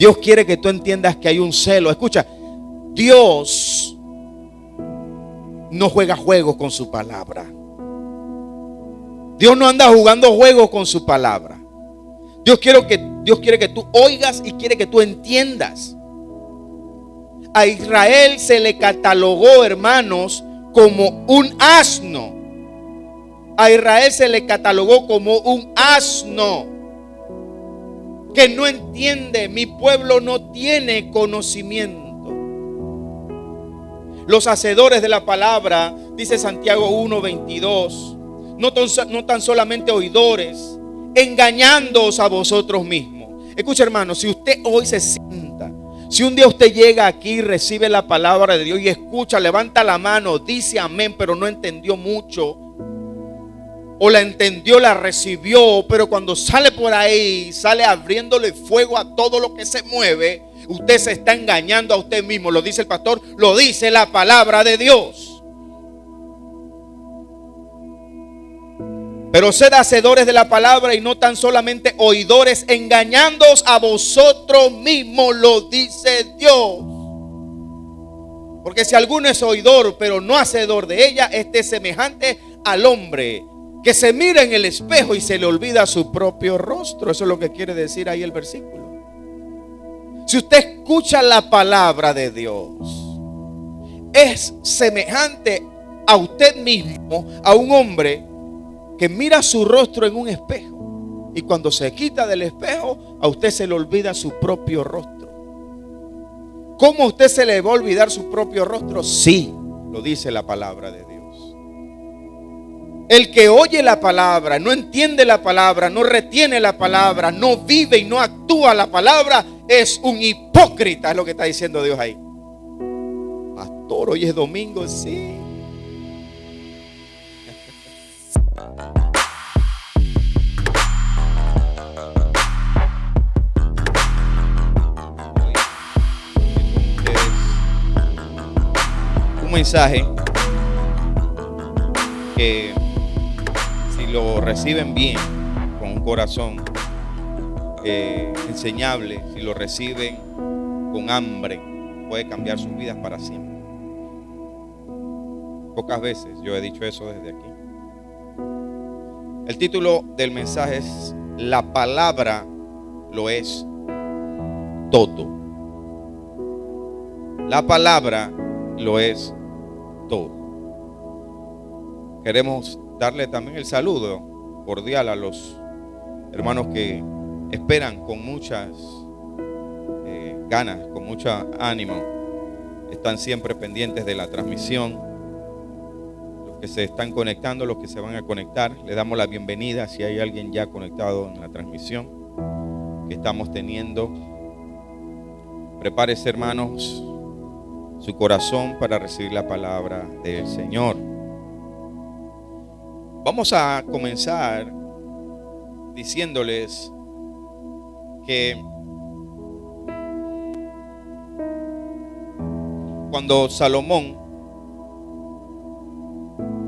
Dios quiere que tú entiendas que hay un celo. Escucha, Dios no juega juegos con su palabra. Dios no anda jugando juegos con su palabra. Dios quiere que tú oigas y quiere que tú entiendas. A Israel se le catalogó, hermanos, como un asno. A Israel se le catalogó como un asno que no entiende. Mi pueblo no tiene conocimiento. Los hacedores de la palabra, dice Santiago 1:22, no tan solamente oidores, engañándoos a vosotros mismos. Escucha, hermano, si usted hoy se sienta, si un día usted llega aquí, recibe la palabra de Dios y escucha, levanta la mano, dice amén, pero no entendió mucho, o la entendió, la recibió, pero cuando sale por ahí, sale abriéndole fuego a todo lo que se mueve, usted se está engañando a usted mismo. Lo dice el pastor, lo dice la palabra de Dios. Pero sed hacedores de la palabra y no tan solamente oidores, engañándoos a vosotros mismos, lo dice Dios. Porque si alguno es oidor pero no hacedor de ella, este es semejante al hombre que se mira en el espejo y se le olvida su propio rostro. Eso es lo que quiere decir ahí el versículo. Si usted escucha la palabra de Dios, es semejante a usted mismo, a un hombre que mira su rostro en un espejo, y cuando se quita del espejo, a usted se le olvida su propio rostro. ¿Cómo a usted se le va a olvidar su propio rostro? Sí, lo dice la palabra de Dios. El que oye la palabra, no entiende la palabra, no retiene la palabra, no vive y no actúa la palabra, es un hipócrita, es lo que está diciendo Dios ahí. Pastor, hoy es domingo, sí. Un mensaje que, si lo reciben bien, con un corazón enseñable, si lo reciben con hambre, puede cambiar sus vidas para siempre. Pocas veces yo he dicho eso desde aquí. El título del mensaje es: la palabra lo es todo. La palabra lo es todo. Queremos darle también el saludo cordial a los hermanos que esperan con muchas ganas, con mucho ánimo, están siempre pendientes de la transmisión. Los que se están conectando, los que se van a conectar, les damos la bienvenida. Si hay alguien ya conectado en la transmisión que estamos teniendo, prepárese, hermanos, su corazón para recibir la palabra del Señor. Vamos a comenzar diciéndoles que cuando Salomón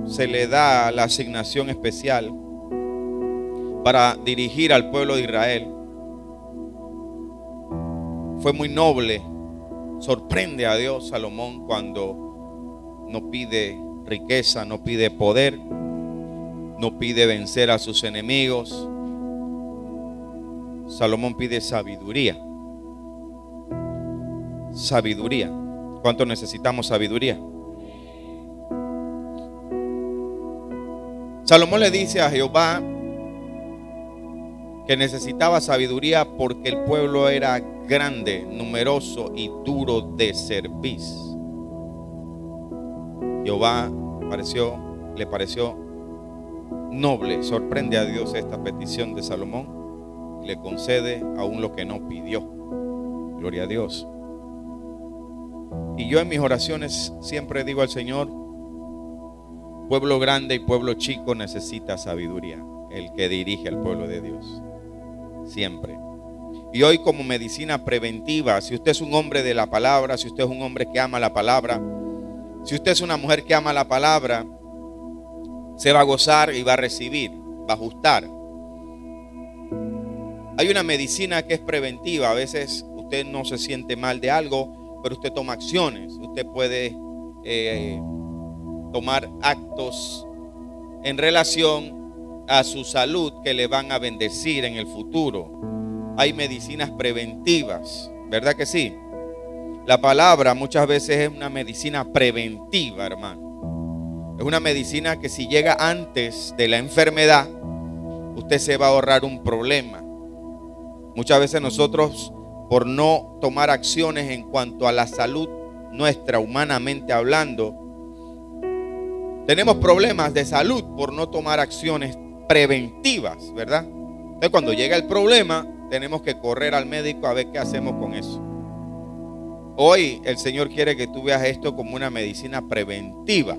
se le da la asignación especial para dirigir al pueblo de Israel, fue muy noble. Sorprende a Dios Salomón cuando no pide riqueza, no pide poder, no pide vencer a sus enemigos. Salomón pide sabiduría. Sabiduría. ¿Cuánto necesitamos sabiduría? Salomón le dice a Jehová que necesitaba sabiduría porque el pueblo era grande, numeroso y duro de cerviz. Jehová le pareció noble. Sorprende a Dios esta petición de Salomón y le concede aún lo que no pidió. Gloria a Dios. Y yo en mis oraciones siempre digo al Señor: pueblo grande y pueblo chico necesita sabiduría, el que dirige al pueblo de Dios, siempre. Y hoy, como medicina preventiva, si usted es un hombre de la palabra, si usted es un hombre que ama la palabra, si usted es una mujer que ama la palabra, se va a gozar y va a recibir, va a ajustar. Hay una medicina que es preventiva. A veces usted usted no se siente mal de algo, pero usted toma acciones. Usted puede tomar actos en relación a su salud que le van a bendecir en el futuro. Hay medicinas preventivas, ¿verdad que sí? La palabra muchas veces es una medicina preventiva, hermano. Es una medicina que si llega antes de la enfermedad, usted se va a ahorrar un problema. Muchas veces nosotros, por no tomar acciones en cuanto a la salud nuestra, humanamente hablando, tenemos problemas de salud por no tomar acciones preventivas, ¿verdad? Entonces, cuando llega el problema, tenemos que correr al médico a ver qué hacemos con eso. Hoy el Señor quiere que tú veas esto como una medicina preventiva.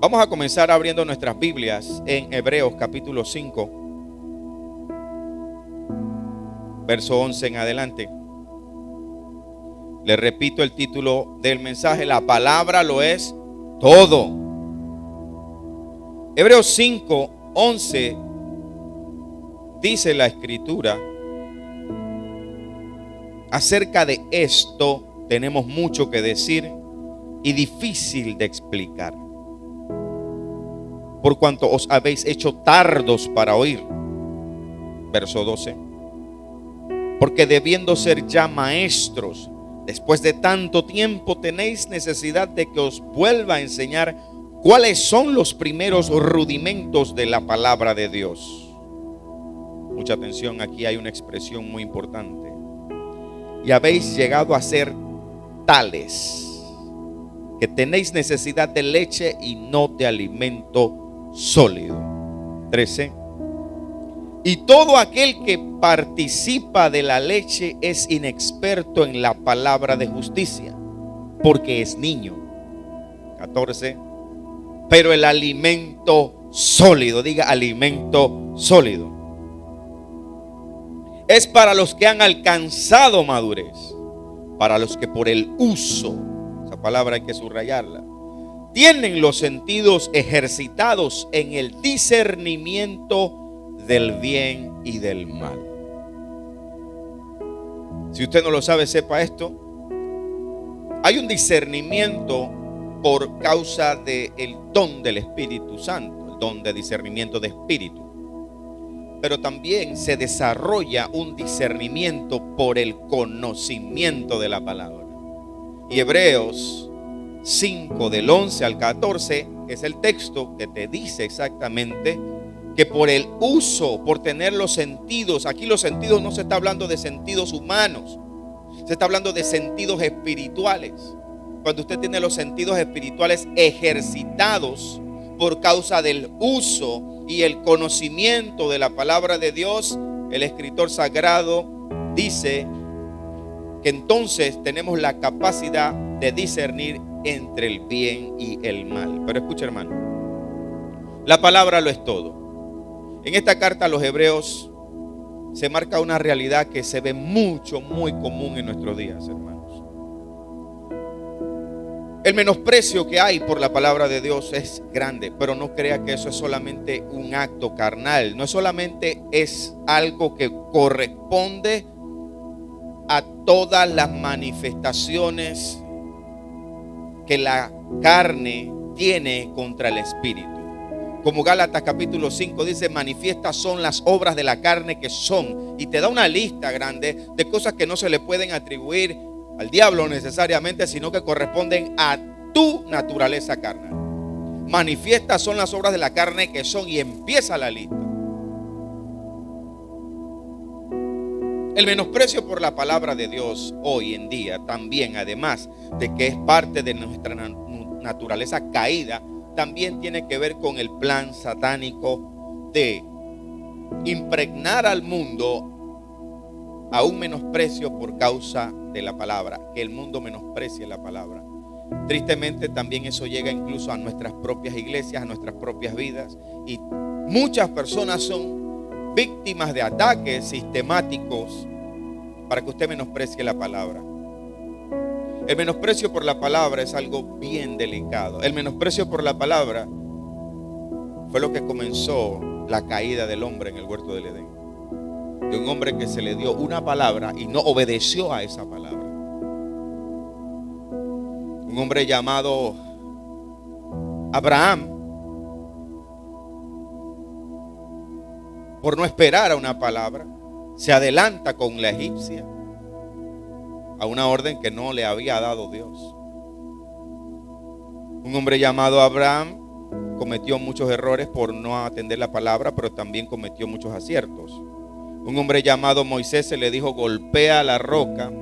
Vamos a comenzar abriendo nuestras Biblias en Hebreos capítulo 5, verso 11 en adelante. Le repito el título del mensaje: la palabra lo es todo. Hebreos 5, 11 dice la escritura: acerca de esto tenemos mucho que decir y difícil de explicar, por cuanto os habéis hecho tardos para oír. Verso 12. Porque debiendo ser ya maestros, después de tanto tiempo tenéis necesidad de que os vuelva a enseñar cuáles son los primeros rudimentos de la palabra de Dios. Mucha atención, aquí hay una expresión muy importante. Y habéis llegado a ser tales que tenéis necesidad de leche y no de alimento sólido. 13. Y todo aquel que participa de la leche es inexperto en la palabra de justicia, porque es niño. 14. Pero el alimento sólido, diga alimento sólido, es para los que han alcanzado madurez, para los que por el uso, esa palabra hay que subrayarla, tienen los sentidos ejercitados en el discernimiento del bien y del mal. Si usted no lo sabe, sepa esto: hay un discernimiento por causa del don del Espíritu Santo, el don de discernimiento de espíritu. Pero también se desarrolla un discernimiento por el conocimiento de la palabra. Y Hebreos 5 del 11 al 14 es el texto que te dice exactamente que por el uso, por tener los sentidos, aquí los sentidos no se está hablando de sentidos humanos, se está hablando de sentidos espirituales. Cuando usted tiene los sentidos espirituales ejercitados por causa del uso y el conocimiento de la palabra de Dios, el escritor sagrado dice que entonces tenemos la capacidad de discernir entre el bien y el mal. Pero escucha, hermano, la palabra lo es todo. En esta carta a los Hebreos se marca una realidad que se ve muy común en nuestros días, hermanos. El menosprecio que hay por la palabra de Dios es grande, pero no crea que eso es solamente un acto carnal. No solamente es algo que corresponde a todas las manifestaciones que la carne tiene contra el espíritu. Como Gálatas capítulo 5 dice: manifiestas son las obras de la carne que son. Y te da una lista grande de cosas que no se le pueden atribuir al diablo necesariamente, sino que corresponden a tu naturaleza carnal. Manifiestas son las obras de la carne que son, y empieza la lista. El menosprecio por la palabra de Dios hoy en día también, además de que es parte de nuestra naturaleza caída, también tiene que ver con el plan satánico de impregnar al mundo a un menosprecio por causa de la palabra, que el mundo menosprecie la palabra. Tristemente también eso llega incluso a nuestras propias iglesias, a nuestras propias vidas, y muchas personas son víctimas de ataques sistemáticos para que usted menosprecie la palabra. El menosprecio por la palabra es algo bien delicado. El menosprecio por la palabra fue lo que comenzó la caída del hombre en el huerto del Edén. de un hombre que se le dio una palabra y no obedeció a esa palabra. Un hombre llamado Abraham, por no esperar a una palabra, se adelanta con la egipcia a una orden que no le había dado Dios. Un hombre llamado Abraham cometió muchos errores por no atender la palabra, pero también cometió muchos aciertos. Un hombre llamado Moisés se le dijo golpea la roca,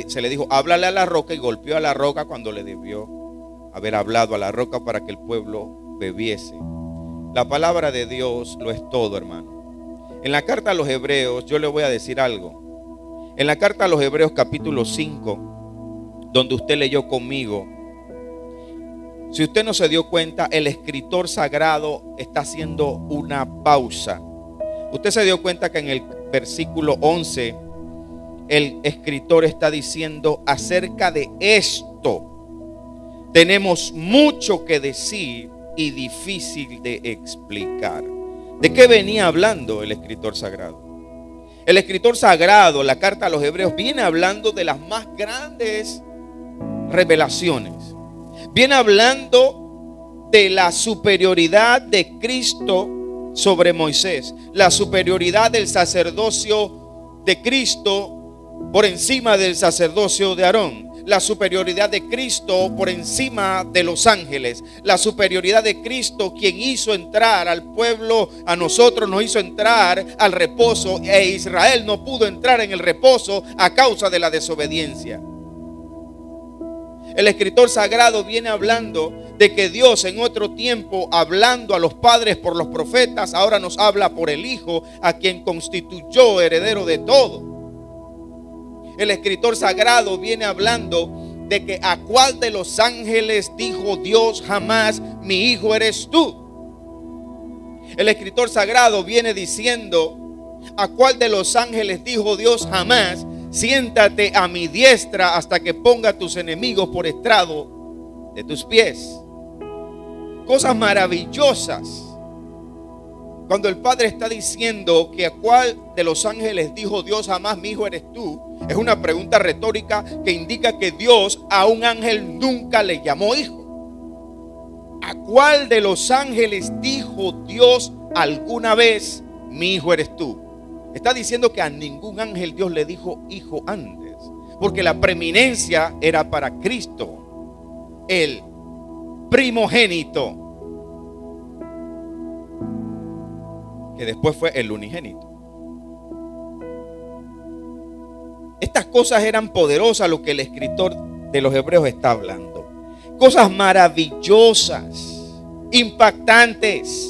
se le dijo háblale a la roca, y golpeó a la roca cuando le debió haber hablado a la roca para que el pueblo bebiese. La palabra de Dios lo es todo, hermano. En la carta a los Hebreos, yo le voy a decir algo. En la carta a los Hebreos capítulo 5, donde usted leyó conmigo, si usted no se dio cuenta, el escritor sagrado está haciendo una pausa. Usted se dio cuenta que en el versículo 11, el escritor está diciendo acerca de esto. Tenemos mucho que decir y difícil de explicar. ¿De qué venía hablando el escritor sagrado? El escritor sagrado, la carta a los Hebreos, viene hablando de las más grandes revelaciones. Viene hablando de la superioridad de Cristo sobre Moisés, la superioridad del sacerdocio de Cristo por encima del sacerdocio de Aarón, la superioridad de Cristo por encima de los ángeles, la superioridad de Cristo, quien hizo entrar al pueblo, a nosotros nos hizo entrar al reposo, e Israel no pudo entrar en el reposo a causa de la desobediencia. El escritor sagrado viene hablando de que Dios en otro tiempo, hablando a los padres por los profetas, ahora nos habla por el Hijo, a quien constituyó heredero de todo. El escritor sagrado viene hablando de que a cuál de los ángeles dijo Dios jamás, mi hijo eres tú. El escritor sagrado viene diciendo a cuál de los ángeles dijo Dios jamás, siéntate a mi diestra hasta que ponga a tus enemigos por estrado de tus pies. Cosas maravillosas. Cuando el Padre está diciendo que a cuál de los ángeles dijo Dios jamás, mi hijo eres tú, es una pregunta retórica que indica que Dios a un ángel nunca le llamó hijo. ¿A cuál de los ángeles dijo Dios alguna vez, mi hijo eres tú? Está diciendo que a ningún ángel Dios le dijo hijo antes, porque la preeminencia era para Cristo, el primogénito, que después fue el unigénito. Estas cosas eran poderosas, lo que el escritor de los Hebreos está hablando. Cosas maravillosas, impactantes.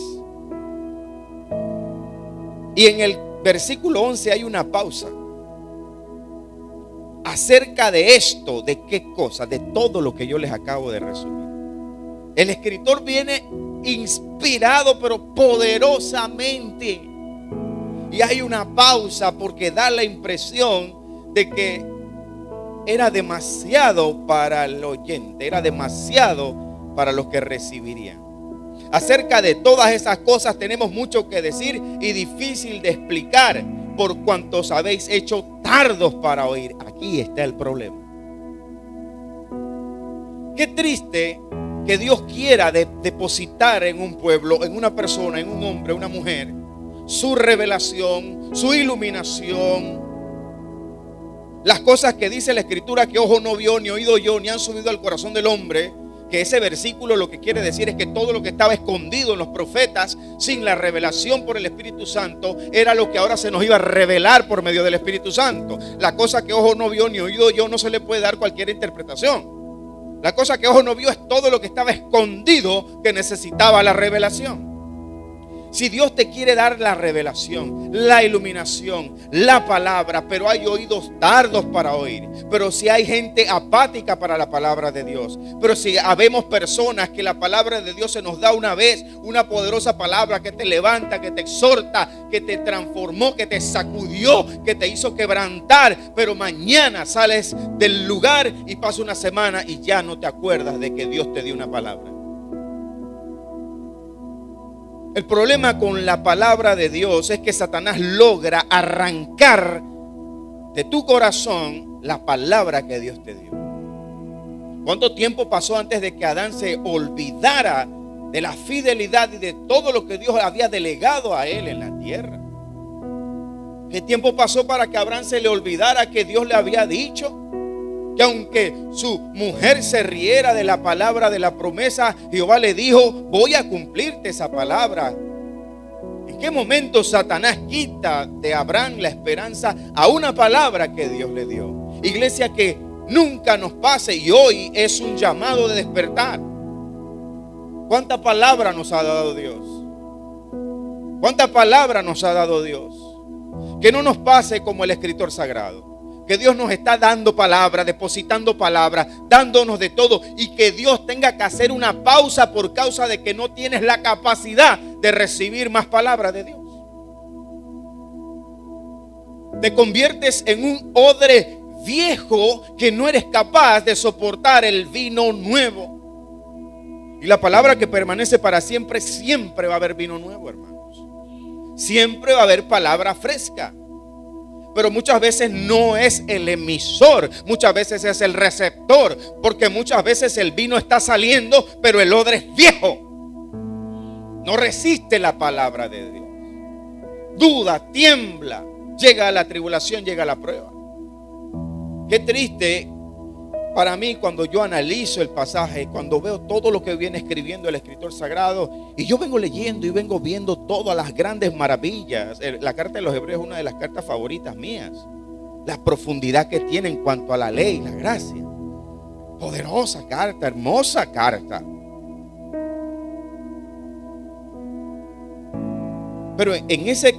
Y en el versículo 11 hay una pausa. Acerca de esto, ¿de qué cosa? De todo lo que yo les acabo de resumir. El escritor viene inspirado pero poderosamente, y hay una pausa porque da la impresión de que era demasiado para el oyente, era demasiado para los que recibirían. Acerca de todas esas cosas tenemos mucho que decir y difícil de explicar, por cuantos habéis hecho tardos para oír. Aquí está el problema. Qué triste que Dios quiera depositar en un pueblo, en una persona, en un hombre, una mujer, su revelación, su iluminación, las cosas que dice la Escritura que ojo no vio, ni oído yo, ni han subido al corazón del hombre. Que ese versículo lo que quiere decir es que todo lo que estaba escondido en los profetas sin la revelación por el Espíritu Santo era lo que ahora se nos iba a revelar por medio del Espíritu Santo. La cosa que ojo no vio ni oído yo no se le puede dar cualquier interpretación. La cosa que ojo no vio es todo lo que estaba escondido que necesitaba la revelación. Si Dios te quiere dar la revelación, la iluminación, la palabra, pero hay oídos tardos para oír, pero si hay gente apática para la palabra de Dios, pero si habemos personas que la palabra de Dios se nos da una vez, una poderosa palabra que te levanta, que te exhorta, que te transformó, que te sacudió, que te hizo quebrantar, pero mañana sales del lugar y pasa una semana y ya no te acuerdas de que Dios te dio una palabra. El problema con la palabra de Dios es que Satanás logra arrancar de tu corazón la palabra que Dios te dio. ¿Cuánto tiempo pasó antes de que Adán se olvidara de la fidelidad y de todo lo que Dios había delegado a él en la tierra? ¿Qué tiempo pasó para que a Abraham se le olvidara que Dios le había dicho que aunque su mujer se riera de la palabra de la promesa, Jehová le dijo: voy a cumplirte esa palabra? ¿En qué momento Satanás quita de Abraham la esperanza a una palabra que Dios le dio? Iglesia, que nunca nos pase, y hoy es un llamado de despertar. ¿Cuánta palabra nos ha dado Dios? ¿Cuánta palabra nos ha dado Dios? Que no nos pase como el escritor sagrado, que Dios nos está dando palabra, depositando palabra, dándonos de todo, y que Dios tenga que hacer una pausa por causa de que no tienes la capacidad de recibir más palabra de Dios. Te conviertes en un odre viejo que no eres capaz de soportar el vino nuevo. Y la palabra que permanece para siempre, siempre va a haber vino nuevo, hermanos. Siempre va a haber palabra fresca. Pero muchas veces no es el emisor, muchas veces es el receptor, porque muchas veces el vino está saliendo, pero el odre es viejo. No resiste la palabra de Dios. Duda, tiembla, llega a la tribulación, llega a la prueba. Qué triste para mí cuando yo analizo el pasaje, cuando veo todo lo que viene escribiendo el escritor sagrado, y yo vengo leyendo y vengo viendo todas las grandes maravillas. La carta de los Hebreos es una de las cartas favoritas mías. La profundidad que tiene en cuanto a la ley, la gracia. Poderosa carta, hermosa carta. Pero en ese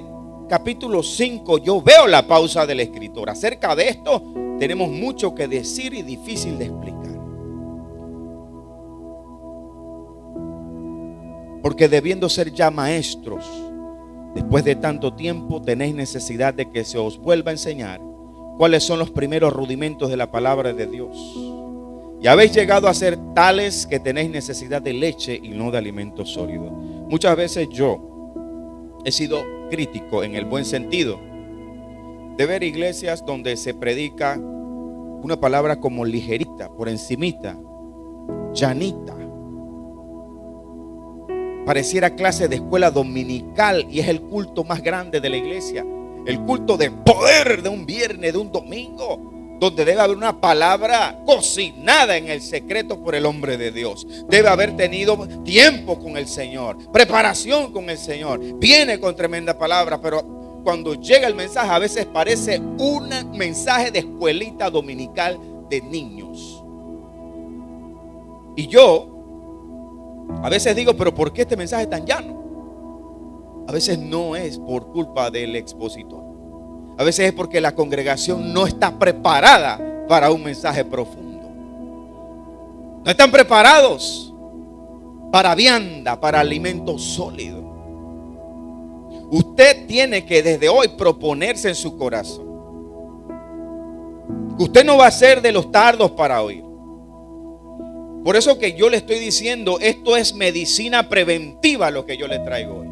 capítulo 5 yo veo la pausa del escritor. Acerca de esto tenemos mucho que decir y difícil de explicar. Porque debiendo ser ya maestros, después de tanto tiempo tenéis necesidad de que se os vuelva a enseñar cuáles son los primeros rudimentos de la palabra de Dios. Y habéis llegado a ser tales que tenéis necesidad de leche y no de alimento sólido. Muchas veces yo he sido crítico, en el buen sentido, de ver iglesias donde se predica una palabra como ligerita, por encimita, llanita. Pareciera clase de escuela dominical, y es el culto más grande de la iglesia. El culto de poder de un viernes, de un domingo, donde debe haber una palabra cocinada en el secreto por el hombre de Dios. Debe haber tenido tiempo con el Señor, preparación con el Señor. Viene con tremenda palabra, pero cuando llega el mensaje a veces parece un mensaje de escuelita dominical de niños. Y yo a veces digo, pero ¿por qué este mensaje es tan llano? A veces no es por culpa del expositor. A veces es porque la congregación no está preparada para un mensaje profundo. No están preparados para vianda, para alimento sólido. Usted tiene que desde hoy proponerse en su corazón que usted no va a ser de los tardos para oír. Por eso que yo le estoy diciendo, esto es medicina preventiva lo que yo le traigo hoy.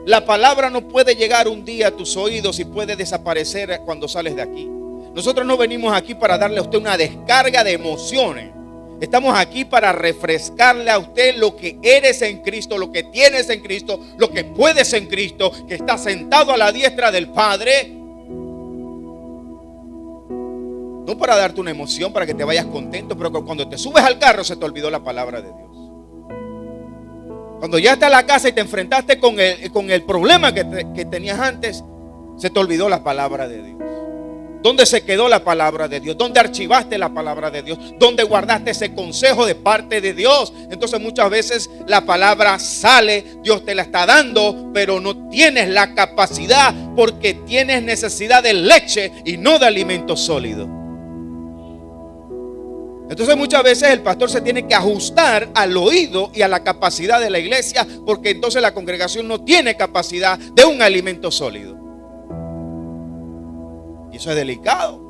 La palabra no puede llegar un día a tus oídos y puede desaparecer cuando sales de aquí. Nosotros no venimos aquí para darle a usted una descarga de emociones. Estamos aquí para refrescarle a usted lo que eres en Cristo, lo que tienes en Cristo, lo que puedes en Cristo, que está sentado a la diestra del Padre. No para darte una emoción, para que te vayas contento, pero cuando te subes al carro se te olvidó la palabra de Dios. Cuando ya estás en la casa y te enfrentaste con el problema que tenías antes, se te olvidó la palabra de Dios. ¿Dónde se quedó la palabra de Dios? ¿Dónde archivaste la palabra de Dios? ¿Dónde guardaste ese consejo de parte de Dios? Entonces muchas veces la palabra sale, Dios te la está dando, pero no tienes la capacidad porque tienes necesidad de leche y no de alimento sólido. Entonces muchas veces el pastor se tiene que ajustar al oído y a la capacidad de la iglesia, porque entonces la congregación no tiene capacidad de un alimento sólido. Y eso es delicado.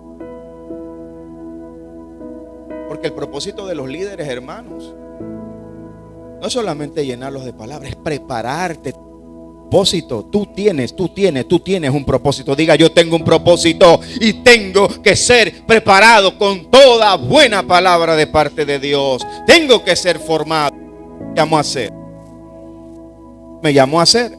Porque el propósito de los líderes, hermanos, No es solamente llenarlos de palabras, es prepararte. Propósito, tú tienes un propósito. Diga: yo tengo un propósito y tengo que ser preparado con toda buena palabra de parte de Dios. Tengo que ser formado. Me llamó a ser. Me llamó a ser.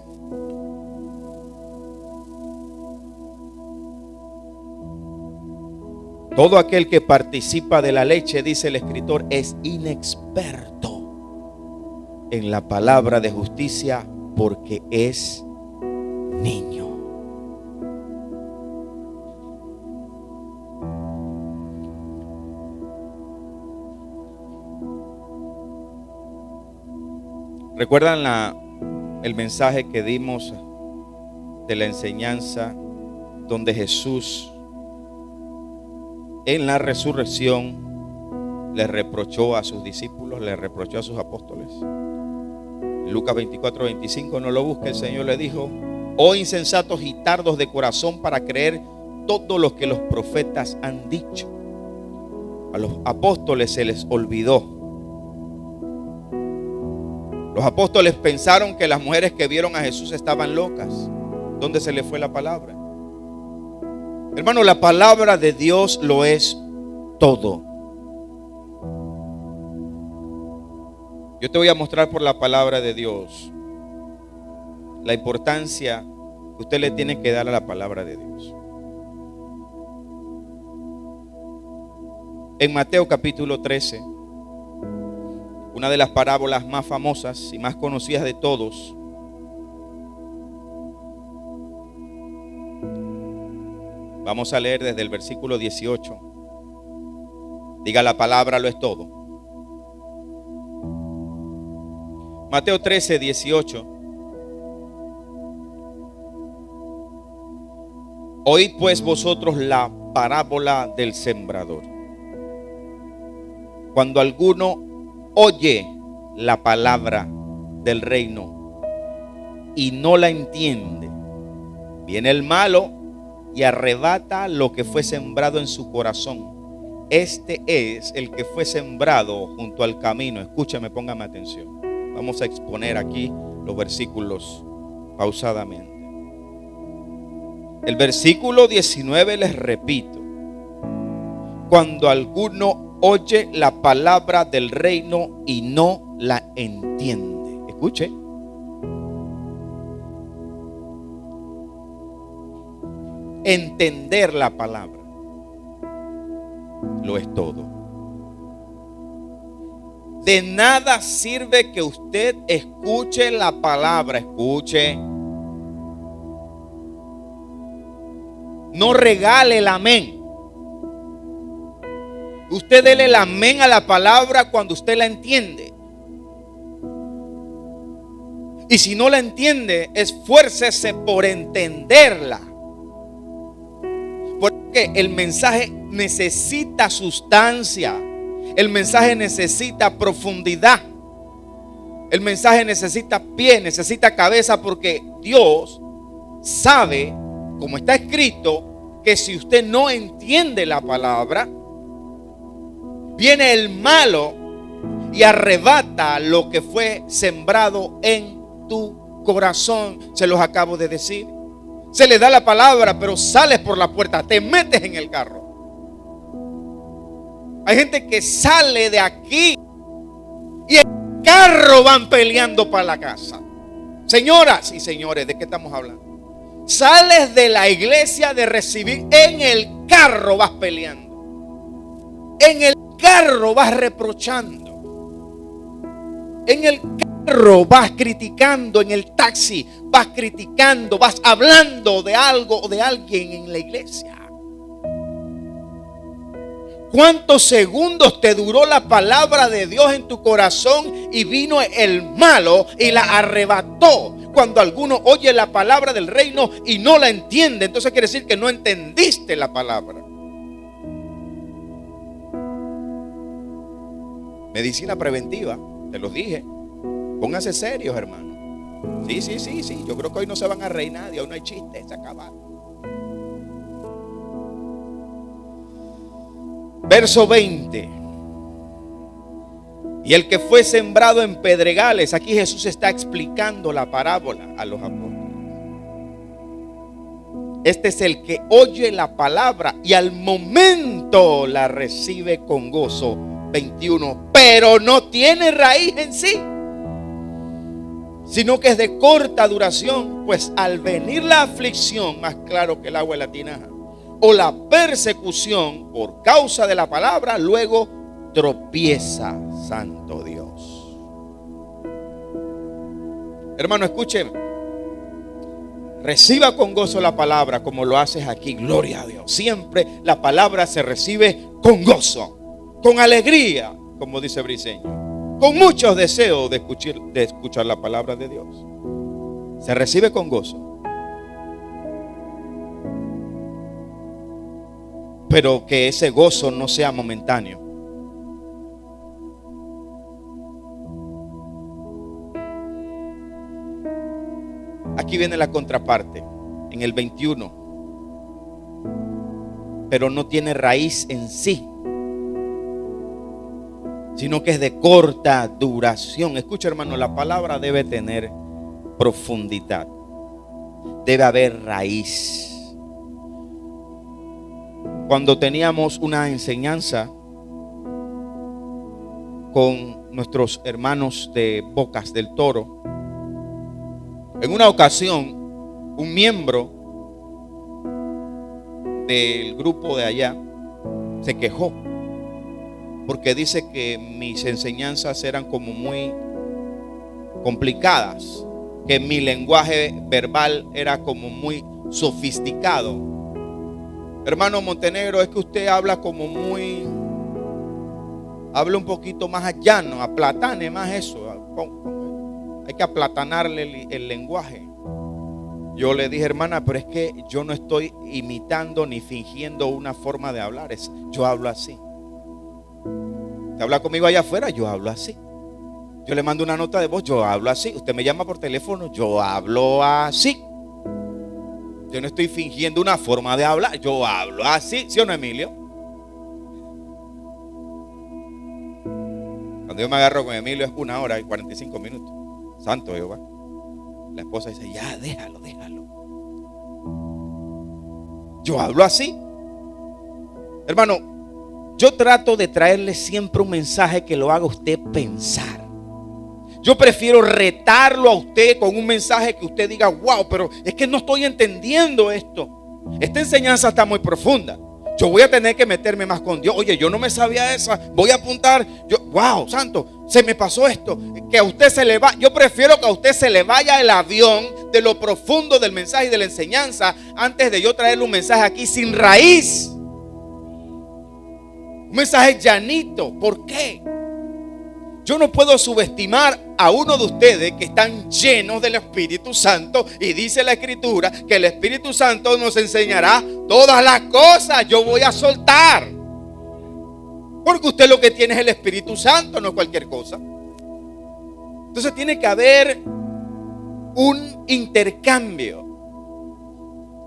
Todo aquel que participa de la leche, dice el escritor, es inexperto en la palabra de justicia, porque es niño. ¿Recuerdan el mensaje que dimos de la enseñanza donde Jesús en la resurrección le reprochó a sus discípulos, le reprochó a sus apóstoles? Lucas 24:25, no lo busque. El Señor le dijo: oh insensatos y tardos de corazón para creer todo lo que los profetas han dicho. A los apóstoles se les olvidó. Los apóstoles pensaron que las mujeres que vieron a Jesús estaban locas. ¿Dónde se les fue la palabra? Hermano, la palabra de Dios lo es todo. Yo te voy a mostrar por la palabra de Dios la importancia que usted le tiene que dar a la palabra de Dios. En Mateo capítulo 13, una de las parábolas más famosas y más conocidas de todos, vamos a leer desde el versículo 18. Diga: la palabra lo es todo. Mateo 13, 18. Oíd pues vosotros la parábola del sembrador. Cuando alguno oye la palabra del reino y no la entiende, viene el malo y arrebata lo que fue sembrado en su corazón. Este es el que fue sembrado junto al camino. Escúchame, póngame atención. Vamos a exponer aquí los versículos pausadamente. El versículo 19, les repito: cuando alguno oye la palabra del reino y no la entiende. Escuche. Entender la palabra lo es todo. De nada sirve que usted escuche la palabra. Escuche. No regale el amén. Usted dele el amén a la palabra cuando usted la entiende. Y si no la entiende, esfuércese por entenderla. Porque el mensaje necesita sustancia. El mensaje necesita profundidad. El mensaje necesita pie, necesita cabeza, porque Dios sabe, como está escrito, que si usted no entiende la palabra, viene el malo y arrebata lo que fue sembrado en tu corazón. Se los acabo de decir. Se le da la palabra, pero sales por la puerta, te metes en el carro. Hay gente que sale de aquí y el carro van peleando para la casa. Señoras y señores, ¿de qué estamos hablando? Sales de la iglesia de recibir, en el carro vas peleando. En el carro vas reprochando. En el carro vas criticando. En el taxi vas criticando. Vas hablando de algo o de alguien en la iglesia. ¿Cuántos segundos te duró la palabra de Dios en tu corazón y vino el malo y la arrebató? Cuando alguno oye la palabra del reino y no la entiende, entonces quiere decir que no entendiste la palabra. Medicina preventiva, te los dije. Pónganse serios, hermano. Sí. Yo creo que hoy no se van a reír nadie, hoy no hay chistes, se acabaron. Verso 20. Y el que fue sembrado en pedregales, aquí Jesús está explicando la parábola a los apóstoles. Este es el que oye la palabra y al momento la recibe con gozo. 21, pero no tiene raíz en sí, sino que es de corta duración, pues al venir la aflicción, más claro que el agua de la tinaja, o la persecución por causa de la palabra, luego tropieza. Santo Dios. Hermano, escúcheme. Reciba con gozo la palabra como lo haces aquí. Gloria a Dios. Siempre la palabra se recibe con gozo, con alegría, como dice Briseño, con muchos deseos de escuchar la palabra de Dios. Se recibe con gozo. Pero que ese gozo no sea momentáneo. Aquí viene la contraparte, en el 21. Pero no tiene raíz en sí, sino que es de corta duración. Escucha, hermano, la palabra debe tener profundidad. Debe haber raíz. Cuando teníamos una enseñanza con nuestros hermanos de Bocas del Toro, en una ocasión, un miembro del grupo de allá se quejó porque dice que mis enseñanzas eran como muy complicadas, que mi lenguaje verbal era como muy sofisticado. Hermano Montenegro, es que usted habla como muy, habla un poquito más llano, aplatane más eso. Hay que aplatanarle el lenguaje. Yo le dije, hermana, pero es que yo no estoy imitando ni fingiendo una forma de hablar. Yo hablo así. Usted habla conmigo allá afuera, yo hablo así. Yo le mando una nota de voz, yo hablo así. Usted me llama por teléfono, yo hablo así. Yo no estoy fingiendo una forma de hablar, yo hablo así. ¿Sí o no, Emilio? Cuando yo me agarro con Emilio es 1 hora y 45 minutos. Santo Jehová. La esposa dice, ya, déjalo. Yo hablo así. Hermano, yo trato de traerle siempre un mensaje que lo haga usted pensar. Yo prefiero retarlo a usted con un mensaje que usted diga, wow, pero es que no estoy entendiendo esto. Esta enseñanza está muy profunda. Yo voy a tener que meterme más con Dios. Oye, yo no me sabía esa. Voy a apuntar. Wow, santo, se me pasó esto. Que a usted se le va. Yo prefiero que a usted se le vaya el avión de lo profundo del mensaje y de la enseñanza antes de yo traerle un mensaje aquí sin raíz. Un mensaje llanito. ¿Por qué? Yo no puedo subestimar a uno de ustedes que están llenos del Espíritu Santo, y dice la Escritura que el Espíritu Santo nos enseñará todas las cosas. Yo voy a soltar, porque usted lo que tiene es el Espíritu Santo, no cualquier cosa. Entonces tiene que haber un intercambio.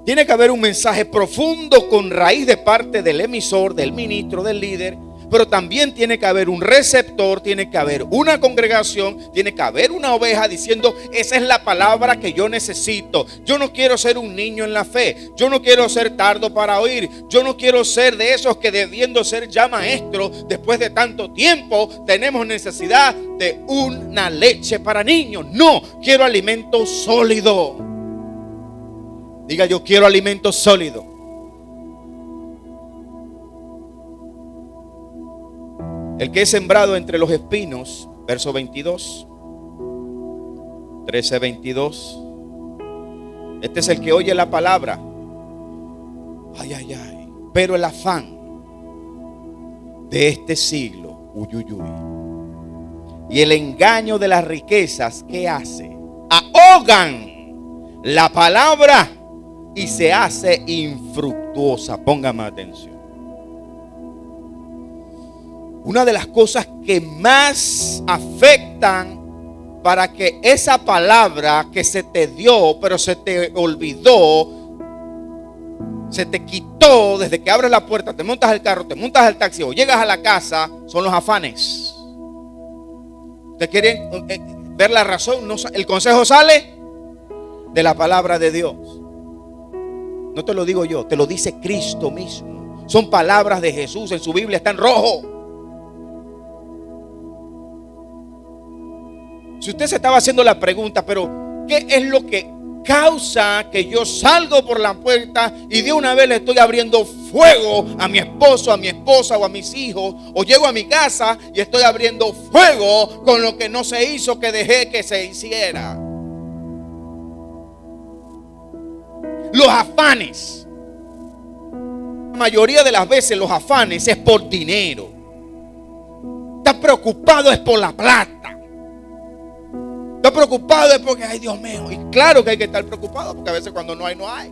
Tiene que haber un mensaje profundo con raíz de parte del emisor, del ministro, del líder. Pero también tiene que haber un receptor, tiene que haber una congregación, tiene que haber una oveja diciendo, esa es la palabra que yo necesito. Yo no quiero ser un niño en la fe. Yo no quiero ser tardo para oír. Yo no quiero ser de esos que, debiendo ser ya maestros, después de tanto tiempo tenemos necesidad de una leche para niños. No, quiero alimento sólido. Diga, yo quiero alimento sólido. El que es sembrado entre los espinos, verso 22, 13:22. Este es el que oye la palabra. Pero el afán de este siglo, y el engaño de las riquezas, ¿qué hace? Ahogan la palabra y se hace infructuosa. Póngame atención. Una de las cosas que más afectan para que esa palabra que se te dio, pero se te olvidó, se te quitó desde que abres la puerta, te montas al carro, te montas al taxi o llegas a la casa, son los afanes. ¿Usted quiere ver la razón? No, el consejo sale de la palabra de Dios. No te lo digo yo, te lo dice Cristo mismo. Son palabras de Jesús, en su Biblia está en rojo. Si usted se estaba haciendo la pregunta, pero ¿qué es lo que causa que yo salgo por la puerta y de una vez le estoy abriendo fuego a mi esposo, a mi esposa o a mis hijos? O llego a mi casa y estoy abriendo fuego con lo que no se hizo, que dejé que se hiciera. Los afanes. La mayoría de las veces los afanes es por dinero. Está preocupado es por la plata. Está preocupado es porque, ay Dios mío. Y claro que hay que estar preocupado, porque a veces cuando no hay, no hay.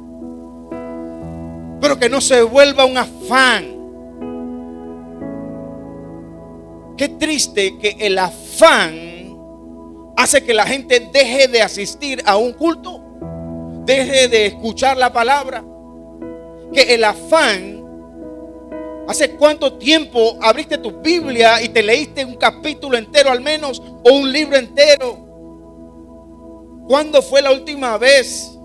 Pero que no se vuelva un afán. Qué triste que el afán hace que la gente deje de asistir a un culto, deje de escuchar la palabra. Que el afán, ¿hace cuánto tiempo abriste tu Biblia y te leíste un capítulo entero al menos, o un libro entero? ¿Cuándo fue la última vez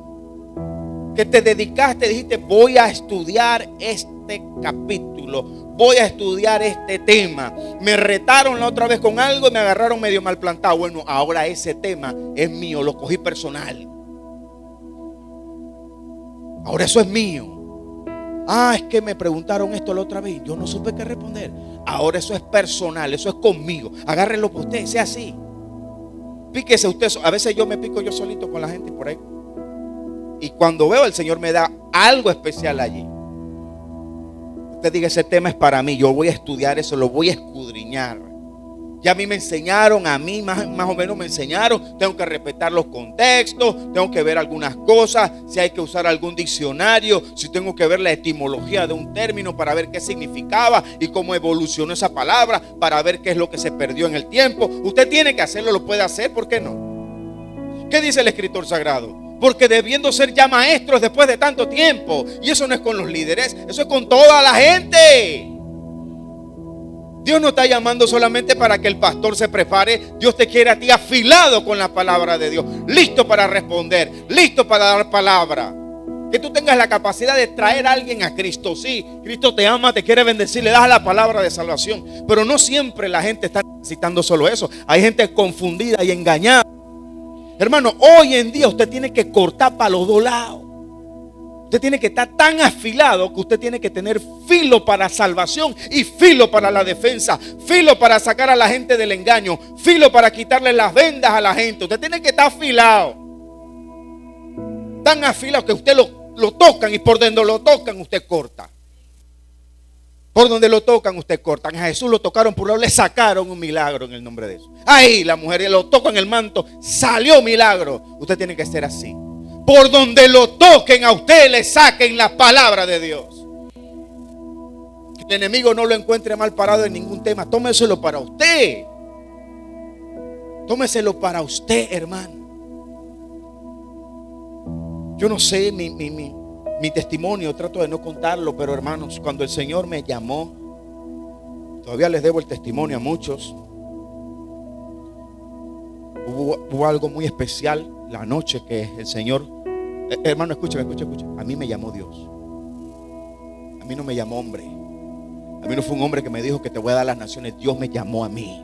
que te dedicaste, dijiste, voy a estudiar este capítulo, voy a estudiar este tema? Me retaron la otra vez con algo y me agarraron medio mal plantado. Bueno, ahora ese tema es mío, lo cogí personal. Ahora eso es mío. Ah, es que me preguntaron esto la otra vez, yo no supe qué responder. Ahora eso es personal, eso es conmigo. Agárrenlo por usted, sea así. Píquese usted. A veces yo me pico yo solito con la gente por ahí. Y cuando veo, el Señor me da algo especial allí. Usted diga, ese tema es para mí, yo voy a estudiar eso, lo voy a escudriñar. Ya a mí me enseñaron, más o menos me enseñaron. Tengo que respetar los contextos, tengo que ver algunas cosas, si hay que usar algún diccionario, si tengo que ver la etimología de un término para ver qué significaba y cómo evolucionó esa palabra, para ver qué es lo que se perdió en el tiempo. Usted tiene que hacerlo, lo puede hacer, ¿por qué no? ¿Qué dice el escritor sagrado? Porque debiendo ser ya maestros después de tanto tiempo. Y eso no es con los líderes, eso es con toda la gente. Dios no está llamando solamente para que el pastor se prepare. Dios te quiere a ti afilado con la palabra de Dios, listo para responder, listo para dar palabra. Que tú tengas la capacidad de traer a alguien a Cristo. Sí, Cristo te ama, te quiere bendecir, le das la palabra de salvación. Pero no siempre la gente está necesitando solo eso. Hay gente confundida y engañada. Hermano, hoy en día usted tiene que cortar para los dos lados. Usted tiene que estar tan afilado que usted tiene que tener filo para salvación y filo para la defensa, filo para sacar a la gente del engaño, filo para quitarle las vendas a la gente. Usted tiene que estar afilado, tan afilado que usted lo tocan y por donde lo tocan usted corta. Por donde lo tocan usted corta. A Jesús lo tocaron por un lado, le sacaron un milagro en el nombre de Jesús. Ahí la mujer lo tocó en el manto, salió milagro. Usted tiene que ser así. Por donde lo toquen a usted le saquen la palabra de Dios. Que el enemigo no lo encuentre mal parado en ningún tema. Tómeselo para usted. Tómeselo para usted, hermano. Yo no sé mi testimonio, trato de no contarlo, pero hermanos, cuando el Señor me llamó, todavía les debo el testimonio a muchos. Hubo algo muy especial la noche que el Señor, hermano, escúchame. A mí me llamó Dios. A mí no me llamó hombre. A mí no fue un hombre que me dijo que te voy a dar las naciones. Dios me llamó a mí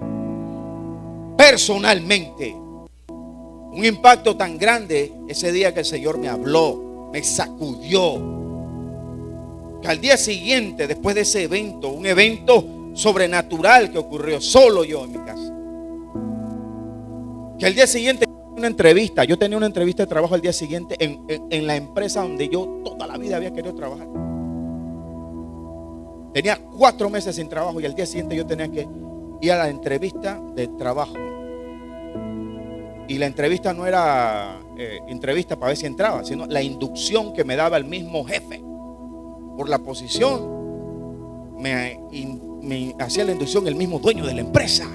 personalmente. Un impacto tan grande ese día que el Señor me habló, me sacudió, que al día siguiente, después de ese evento, un evento sobrenatural que ocurrió solo yo en mi casa, que al día siguiente una entrevista. Yo tenía una entrevista de trabajo al día siguiente en la empresa donde yo toda la vida había querido trabajar. Tenía 4 meses sin trabajo y al día siguiente yo tenía que ir a la entrevista de trabajo. Y la entrevista no era entrevista para ver si entraba, sino la inducción que me daba el mismo jefe. Por la posición me hacía la inducción el mismo dueño de la empresa.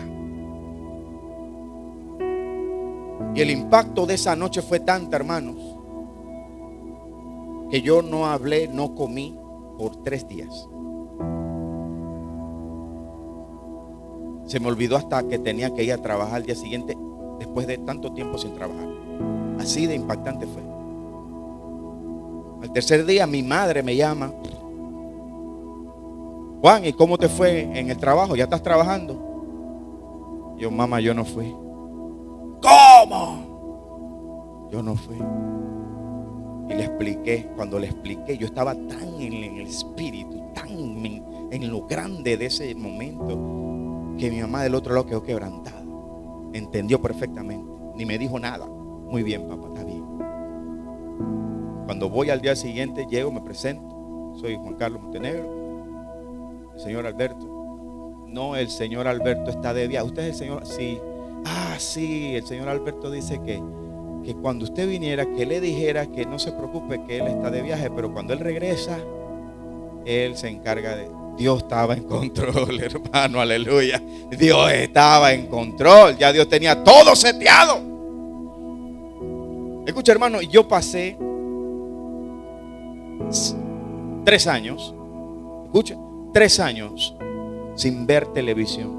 Y el impacto de esa noche fue tanta, hermanos, que yo no hablé, no comí por 3 días. Se me olvidó hasta que tenía que ir a trabajar al día siguiente, después de tanto tiempo sin trabajar. Así de impactante fue. Al tercer día mi madre me llama: Juan, ¿y cómo te fue en el trabajo? ¿Ya estás trabajando? Yo: mamá, yo no fui. ¿Cómo? Yo no fui. Y le expliqué. Cuando le expliqué, yo estaba tan en el espíritu, tan en lo grande de ese momento, que mi mamá del otro lado quedó quebrantada. Entendió perfectamente. Ni me dijo nada. Muy bien, papá, está bien. Cuando voy al día siguiente, llego, me presento. Soy Juan Carlos Montenegro, el señor Alberto. No, el señor Alberto está de viaje. ¿Usted es el señor? Sí. Ah, sí, el señor Alberto dice que cuando usted viniera, que le dijera que no se preocupe, que él está de viaje, pero cuando él regresa, él se encarga de... Dios estaba en control, hermano, aleluya. Dios estaba en control. Ya Dios tenía todo seteado. Escucha, hermano, yo pasé 3 años, escucha, 3 años sin ver televisión.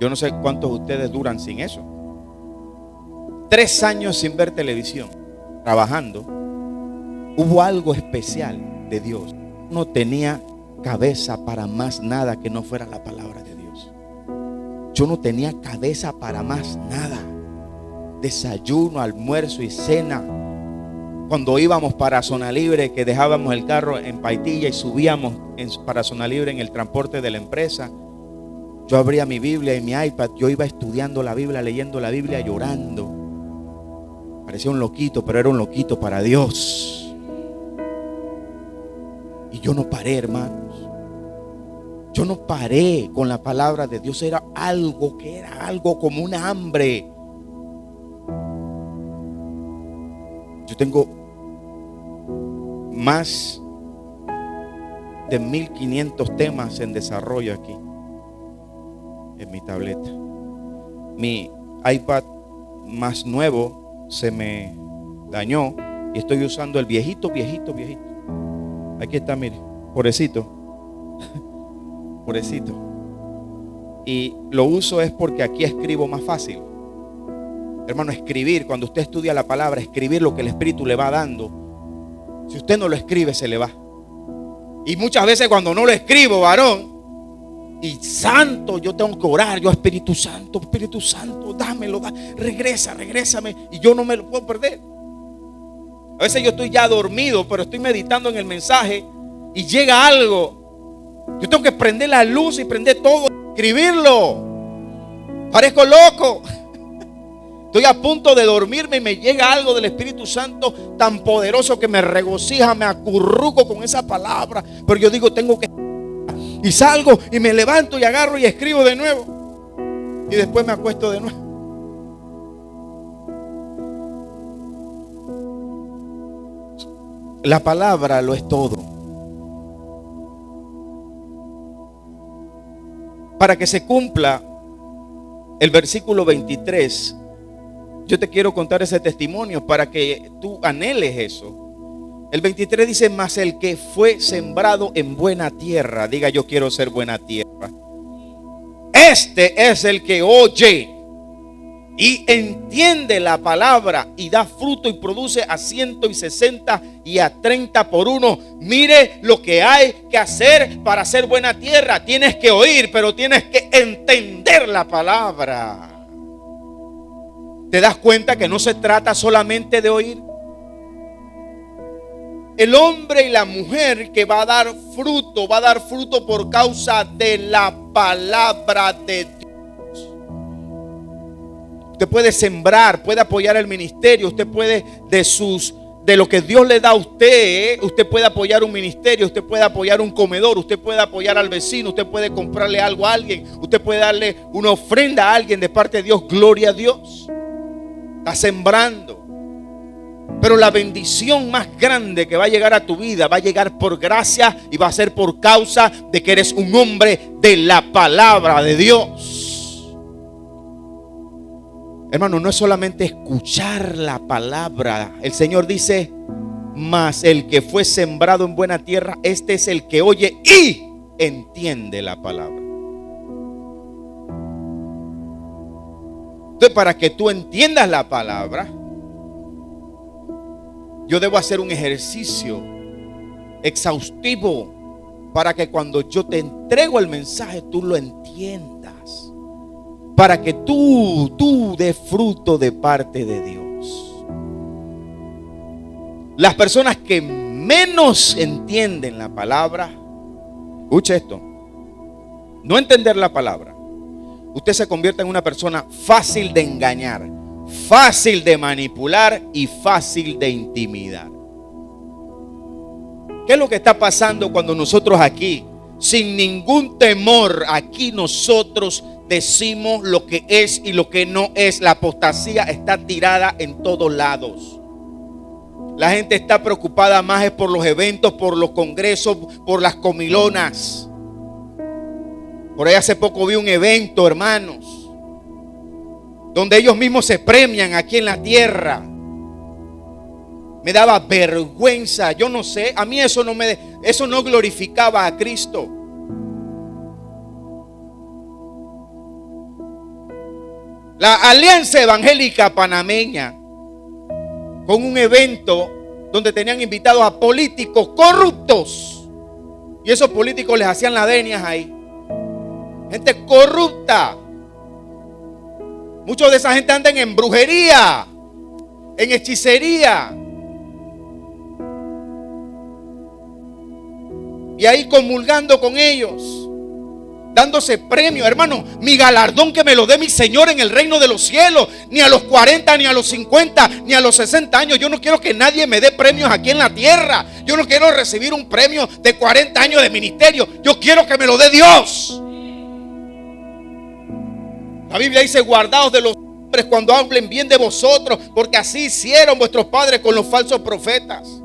Yo no sé cuántos de ustedes duran sin eso. 3 años sin ver televisión, trabajando. Hubo algo especial de Dios. No tenía cabeza para más nada que no fuera la palabra de Dios. Yo no tenía cabeza para más nada. Desayuno, almuerzo y cena. Cuando íbamos para Zona Libre, que dejábamos el carro en Paitilla y subíamos para Zona Libre en el transporte de la empresa, yo abría mi Biblia y mi iPad. Yo iba estudiando la Biblia, leyendo la Biblia, llorando. Parecía un loquito, pero era un loquito para Dios. Y yo no paré, hermanos. Yo no paré con la palabra de Dios. Era algo como una hambre. Yo tengo más de 1500 temas en desarrollo aquí en mi tableta. Mi iPad más nuevo se me dañó y estoy usando el viejito. Aquí está, mire, pobrecito. Y lo uso es porque aquí escribo más fácil. Hermano, escribir, cuando usted estudia la palabra, escribir lo que el Espíritu le va dando. Si usted no lo escribe, se le va. Y muchas veces cuando no lo escribo, varón, y santo, yo tengo que orar. Yo: Espíritu Santo, dámelo, regrésame. Y yo no me lo puedo perder. A veces yo estoy ya dormido, pero estoy meditando en el mensaje y llega algo. Yo tengo que prender la luz y prender todo, escribirlo. Parezco loco. Estoy a punto de dormirme y me llega algo del Espíritu Santo tan poderoso que me regocija, me acurruco con esa palabra. Pero yo digo, tengo que... Y salgo y me levanto y agarro y escribo de nuevo. Y después me acuesto de nuevo. La palabra lo es todo. Para que se cumpla el versículo 23, yo te quiero contar ese testimonio para que tú anheles eso. El 23 dice: mas el que fue sembrado en buena tierra, diga yo quiero ser buena tierra. Este es el que oye y entiende la palabra y da fruto y produce a 160 y a 30 por uno. Mire lo que hay que hacer para ser buena tierra. Tienes que oír, pero tienes que entender la palabra. ¿Te das cuenta que no se trata solamente de oír? El hombre y la mujer que va a dar fruto por causa de la palabra de Dios. Usted puede sembrar, puede apoyar el ministerio, usted puede de lo que Dios le da a usted, usted puede apoyar un ministerio, usted puede apoyar un comedor, usted puede apoyar al vecino, usted puede comprarle algo a alguien, usted puede darle una ofrenda a alguien de parte de Dios. Gloria a Dios. Está sembrando. Pero la bendición más grande que va a llegar a tu vida va a llegar por gracia y va a ser por causa de que eres un hombre de la palabra de Dios. Hermano, no es solamente escuchar la palabra. El Señor dice: mas el que fue sembrado en buena tierra, este es el que oye y entiende la palabra. Entonces, para que tú entiendas la palabra, yo debo hacer un ejercicio exhaustivo para que cuando yo te entrego el mensaje, tú lo entiendas. Para que tú des fruto de parte de Dios. Las personas que menos entienden la palabra, escuche esto, no entender la palabra, usted se convierte en una persona fácil de engañar, fácil de manipular y fácil de intimidar. ¿Qué es lo que está pasando cuando nosotros aquí, sin ningún temor, aquí nosotros decimos lo que es y lo que no es? La apostasía está tirada en todos lados. La gente está preocupada más es por los eventos, por los congresos, por las comilonas. Por ahí hace poco vi un evento, hermanos, donde ellos mismos se premian aquí en la tierra. Me daba vergüenza, yo no sé, a mí eso no glorificaba a Cristo. La Alianza Evangélica Panameña, con un evento donde tenían invitados a políticos corruptos, y esos políticos les hacían las venias ahí. Gente corrupta. Muchos de esa gente andan en brujería, en hechicería. Y ahí comulgando con ellos, dándose premios. Hermano, mi galardón que me lo dé mi Señor en el reino de los cielos. Ni a los 40, ni a los 50, ni a los 60 años. Yo no quiero que nadie me dé premios aquí en la tierra. Yo no quiero recibir un premio de 40 años de ministerio. Yo quiero que me lo dé Dios. La Biblia dice: guardaos de los hombres cuando hablen bien de vosotros, porque así hicieron vuestros padres con los falsos profetas.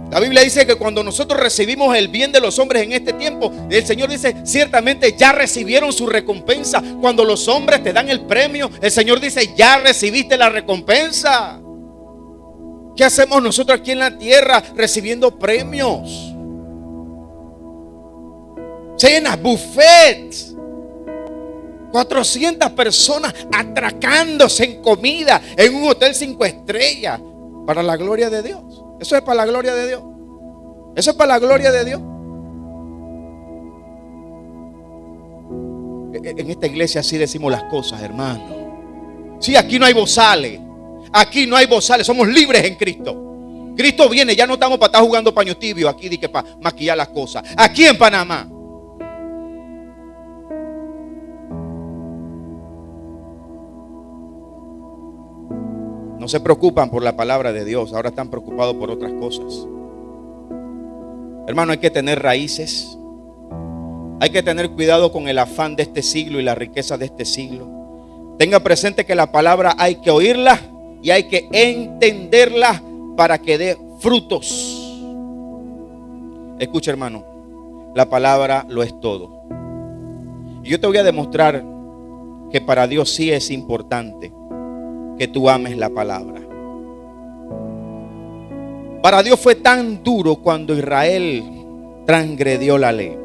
La Biblia dice que cuando nosotros recibimos el bien de los hombres en este tiempo, el Señor dice: ciertamente ya recibieron su recompensa. Cuando los hombres te dan el premio, el Señor dice: ya recibiste la recompensa. ¿Qué hacemos nosotros aquí en la tierra recibiendo premios? Cenas, buffets, 400 personas atracándose en comida en un hotel 5 estrellas para la gloria de Dios. Eso es para la gloria de Dios. Eso es para la gloria de Dios. En esta iglesia así decimos las cosas, hermano. Sí, aquí no hay bozales. Aquí no hay bozales. Somos libres en Cristo. Cristo viene. Ya no estamos para estar jugando paño tibio aquí, de que para maquillar las cosas. Aquí en Panamá. No se preocupan por la palabra de Dios. Ahora están preocupados por otras cosas. Hermano, hay que tener raíces. Hay que tener cuidado con el afán de este siglo y la riqueza de este siglo. Tenga presente que la palabra hay que oírla y hay que entenderla para que dé frutos. Escucha, hermano, la palabra lo es todo. Y yo te voy a demostrar que para Dios sí es importante que tú ames la palabra. Para Dios fue tan duro cuando Israel transgredió la ley,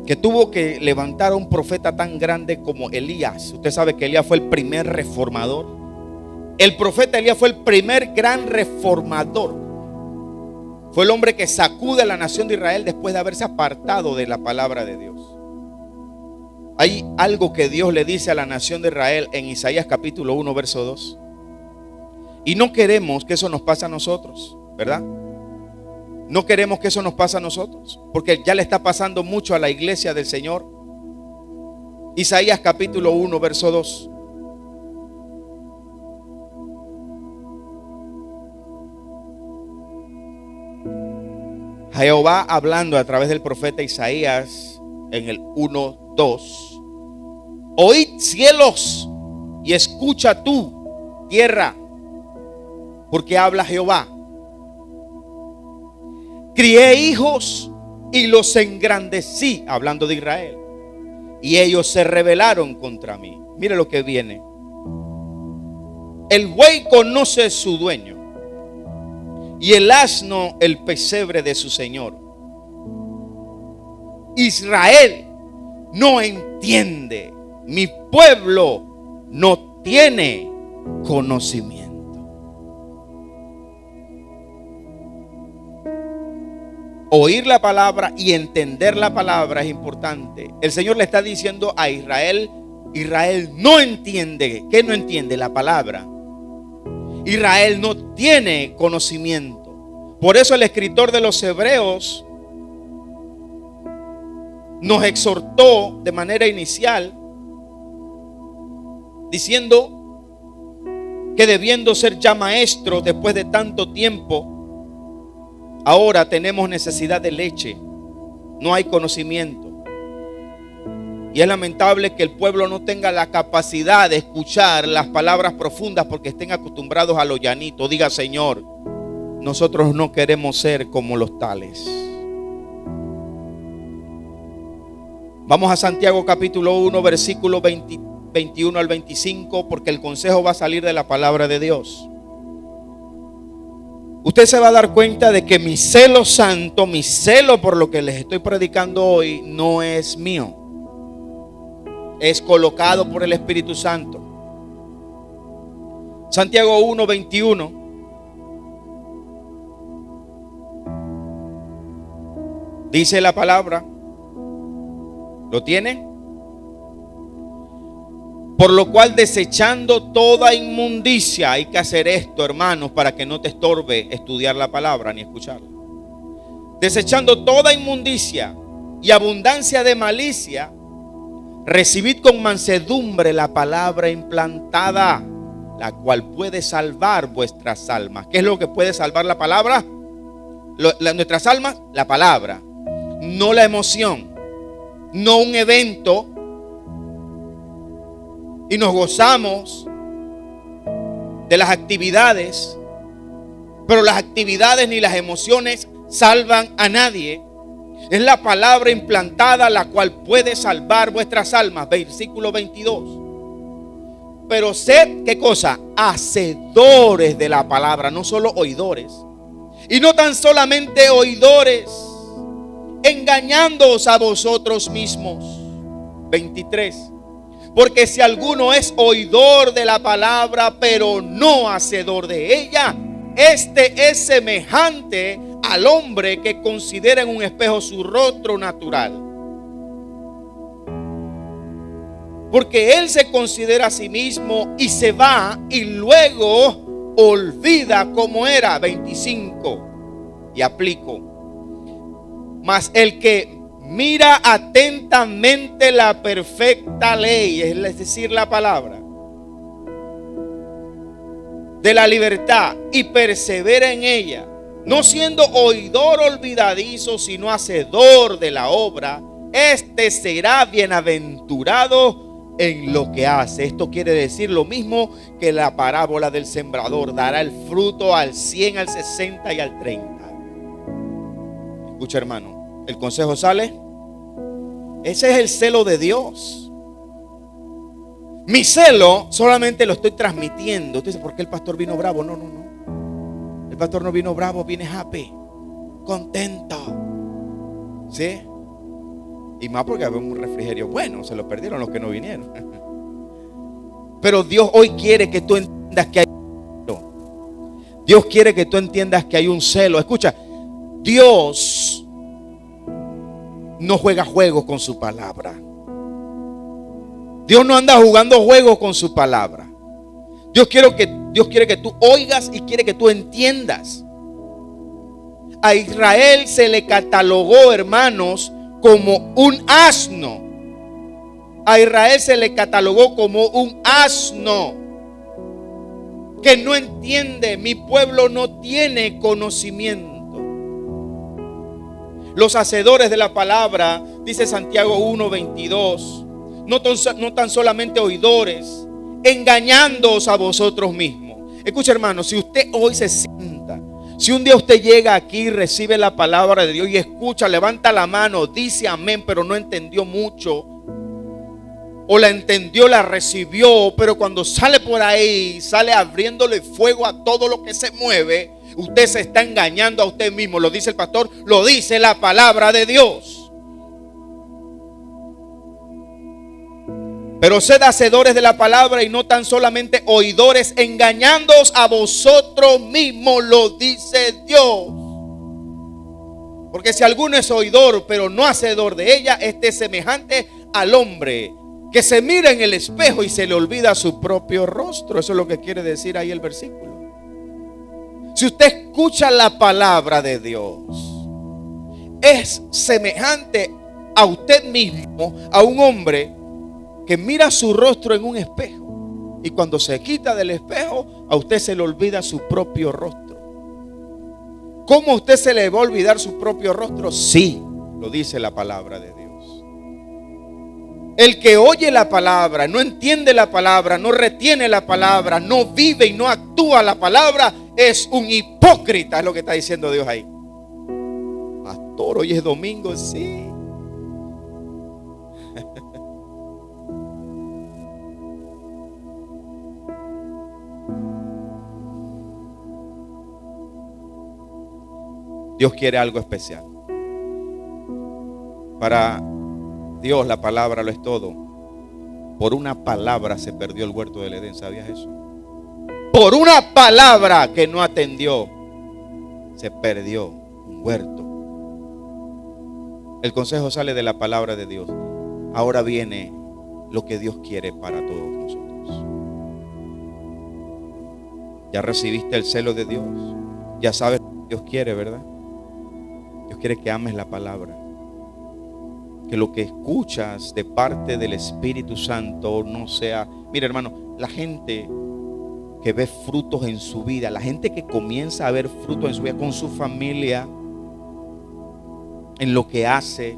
que tuvo que levantar a un profeta tan grande como Elías. Usted sabe que Elías fue el primer reformador. El profeta Elías fue el primer gran reformador. Fue el hombre que sacude a la nación de Israel después de haberse apartado de la palabra de Dios. Hay algo que Dios le dice a la nación de Israel en Isaías capítulo 1 verso 2. Y no queremos que eso nos pase a nosotros, ¿verdad? No queremos que eso nos pase a nosotros, porque ya le está pasando mucho a la iglesia del Señor. Isaías capítulo 1 verso 2. Jehová hablando a través del profeta Isaías en el 1:2. Oíd cielos y escucha tú, tierra, porque habla Jehová. Crié hijos y los engrandecí, hablando de Israel, y ellos se rebelaron contra mí. Mire lo que viene. El buey conoce su dueño, y el asno el pesebre de su señor. Israel no entiende, mi pueblo no tiene conocimiento. Oír la palabra y entender la palabra es importante. El Señor le está diciendo a Israel: Israel no entiende. ¿Qué no entiende? La palabra. Israel no tiene conocimiento. Por eso el escritor de los Hebreos nos exhortó de manera inicial diciendo que debiendo ser ya maestros después de tanto tiempo, ahora tenemos necesidad de leche, no hay conocimiento. Y es lamentable que el pueblo no tenga la capacidad de escuchar las palabras profundas porque estén acostumbrados a lo llanito. Diga: Señor, nosotros no queremos ser como los tales. Vamos a Santiago capítulo 1, versículo 21 al 25, porque el consejo va a salir de la palabra de Dios. Usted se va a dar cuenta de que mi celo santo, mi celo por lo que les estoy predicando hoy, no es mío. Es colocado por el Espíritu Santo. Santiago 1, 21. Dice la palabra. ¿Lo tiene? Por lo cual, desechando toda inmundicia, hay que hacer esto, hermanos, para que no te estorbe estudiar la palabra ni escucharla. Desechando toda inmundicia y abundancia de malicia, recibid con mansedumbre la palabra implantada, la cual puede salvar vuestras almas. ¿Qué es lo que puede salvar la palabra? Nuestras almas, la palabra, no la emoción, no un evento. Y nos gozamos de las actividades, pero las actividades ni las emociones salvan a nadie. Es la palabra implantada la cual puede salvar vuestras almas. Versículo 22. Pero sed, ¿qué cosa? Hacedores de la palabra, no solo oidores. Y no tan solamente oidores, engañándoos a vosotros mismos. 23. Porque si alguno es oidor de la palabra, pero no hacedor de ella, este es semejante al hombre que considera en un espejo su rostro natural. Porque él se considera a sí mismo y se va y luego olvida cómo era. 25. Y aplico. Mas el que mira atentamente la perfecta ley, es decir, la palabra de la libertad, y persevera en ella, no siendo oidor olvidadizo, sino hacedor de la obra, este será bienaventurado en lo que hace. Esto quiere decir lo mismo que la parábola del sembrador: dará el fruto al 100, al 60 y al 30. Escucha, hermano. El consejo sale. Ese es el celo de Dios. Mi celo solamente lo estoy transmitiendo. Usted dice: ¿por qué el pastor vino bravo? No. El pastor no vino bravo, viene happy, contento. ¿Sí? Y más porque había un refrigerio bueno. Se lo perdieron los que no vinieron. Pero Dios hoy quiere que tú entiendas que hay celo. Dios quiere que tú entiendas que hay un celo. Escucha, Dios no juega juegos con su palabra. Dios no anda jugando juegos con su palabra. Dios quiere que tú oigas y quiere que tú entiendas. A Israel se le catalogó, hermanos, como un asno. A Israel se le catalogó como un asno que no entiende. Mi pueblo no tiene conocimiento. Los hacedores de la palabra, dice Santiago 1:22, no tan solamente oidores, engañándoos a vosotros mismos. Escucha, hermano, si usted hoy se sienta, si un día usted llega aquí, recibe la palabra de Dios y escucha, levanta la mano, dice amén, pero no entendió mucho, o la entendió, la recibió, pero cuando sale por ahí, sale abriéndole fuego a todo lo que se mueve, usted se está engañando a usted mismo. Lo dice el pastor, lo dice la palabra de Dios. Pero sed hacedores de la palabra y no tan solamente oidores, engañándoos a vosotros mismos, lo dice Dios. Porque si alguno es oidor pero no hacedor de ella, este es semejante al hombre que se mira en el espejo y se le olvida su propio rostro. Eso es lo que quiere decir ahí el versículo. Si usted escucha la palabra de Dios, es semejante a usted mismo, a un hombre que mira su rostro en un espejo, y cuando se quita del espejo, a usted se le olvida su propio rostro. ¿Cómo a usted se le va a olvidar su propio rostro? Sí, lo dice la palabra de Dios. El que oye la palabra, no entiende la palabra, no retiene la palabra, no vive y no actúa la palabra, es un hipócrita, es lo que está diciendo Dios ahí. Pastor, hoy es domingo, sí. Dios quiere algo especial. Para Dios la palabra lo es todo. Por una palabra se perdió el huerto del Edén, ¿sabías eso? Por una palabra que no atendió, se perdió un huerto. El consejo sale de la palabra de Dios. Ahora viene lo que Dios quiere para todos nosotros. Ya recibiste el celo de Dios. Ya sabes lo que Dios quiere, ¿verdad? Dios quiere que ames la palabra. Que lo que escuchas de parte del Espíritu Santo no sea... Mira, hermano, la gente que ve frutos en su vida, la gente que comienza a ver frutos en su vida con su familia, en lo que hace,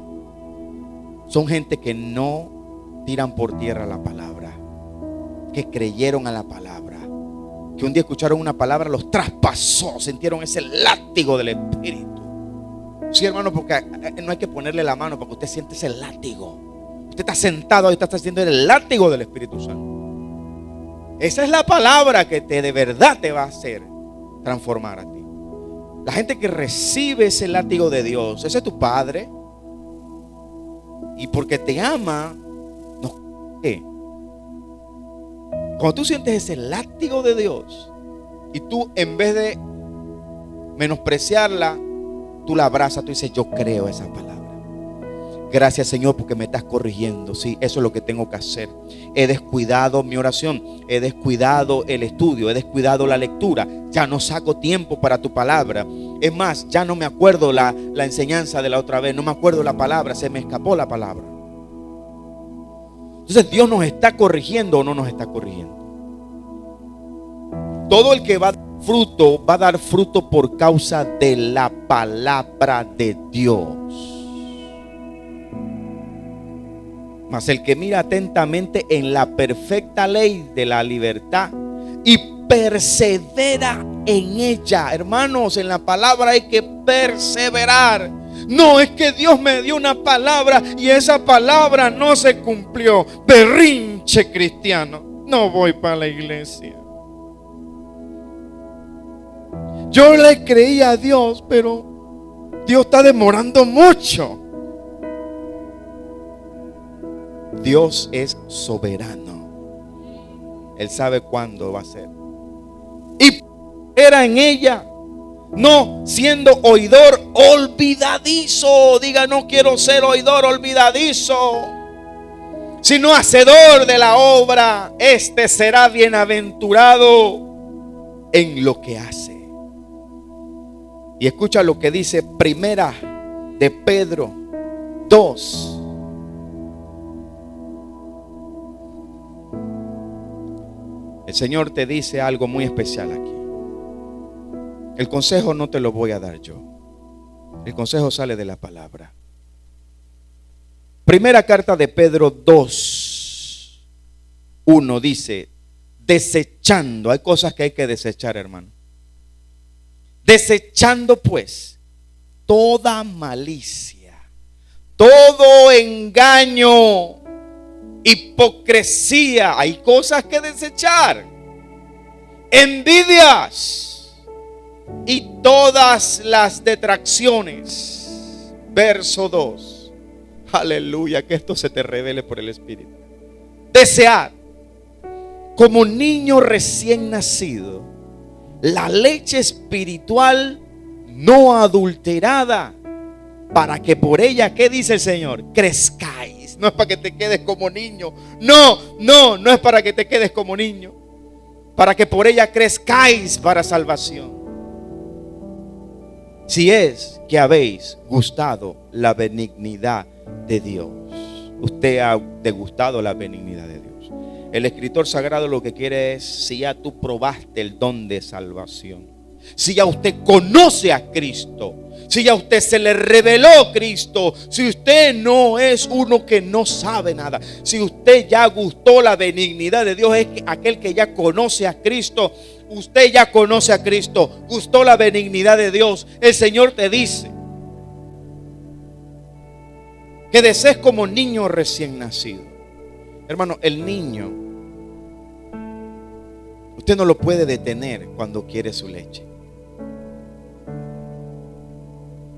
son gente que no tiran por tierra la palabra, que creyeron a la palabra, que un día escucharon una palabra, los traspasó, sintieron ese látigo del Espíritu. Sí, hermano, porque no hay que ponerle la mano para que usted siente ese látigo. Usted está sentado ahí, usted está sintiendo el látigo del Espíritu Santo. Esa es la palabra que de verdad te va a hacer transformar a ti. La gente que recibe ese látigo de Dios, ese es tu Padre. Y porque te ama, no cree. Cuando tú sientes ese látigo de Dios y tú, en vez de menospreciarla, tú la abrazas, tú dices: yo creo esa palabra. Gracias, Señor, porque me estás corrigiendo. Sí, eso es lo que tengo que hacer. He descuidado mi oración, he descuidado el estudio, he descuidado la lectura. Ya no saco tiempo para tu palabra. Es más, ya no me acuerdo la enseñanza de la otra vez. No me acuerdo la palabra, se me escapó la palabra. Entonces, ¿Dios nos está corrigiendo o no nos está corrigiendo? Todo el que va a dar fruto, va a dar fruto por causa de la palabra de Dios. Mas el que mira atentamente en la perfecta ley de la libertad y persevera en ella. Hermanos, en la palabra hay que perseverar. No es que Dios me dio una palabra y esa palabra no se cumplió. Berrinche cristiano. No voy para la iglesia. Yo le creí a Dios, pero Dios está demorando mucho. Dios es soberano. Él sabe cuándo va a ser. Y era en ella, no siendo oidor olvidadizo. Diga: no quiero ser oidor olvidadizo, sino hacedor de la obra. Este será bienaventurado en lo que hace. Y escucha lo que dice Primera de Pedro 2. El Señor te dice algo muy especial aquí. El consejo no te lo voy a dar yo. El consejo sale de la palabra. Primera carta de Pedro 2, 1 dice: desechando. Hay cosas que hay que desechar, hermano. Desechando pues toda malicia, todo engaño, hipocresía. Hay cosas que desechar. Envidias y todas las detracciones. Verso 2. Aleluya, que esto se te revele por el Espíritu. Desead como niño recién nacido la leche espiritual no adulterada, para que por ella, ¿qué dice el Señor? Crezcáis. No es para que te quedes como niño. No es para que te quedes como niño. Para que por ella crezcáis para salvación. Si es que habéis gustado la benignidad de Dios. Usted ha degustado la benignidad de Dios. El escritor sagrado lo que quiere es, si ya tú probaste el don de salvación, si ya usted conoce a Cristo, si ya a usted se le reveló Cristo, si usted no es uno que no sabe nada, si usted ya gustó la benignidad de Dios, es aquel que ya conoce a Cristo. Usted ya conoce a Cristo, gustó la benignidad de Dios. El Señor te dice que desees como niño recién nacido. Hermano, el niño, usted no lo puede detener cuando quiere su leche.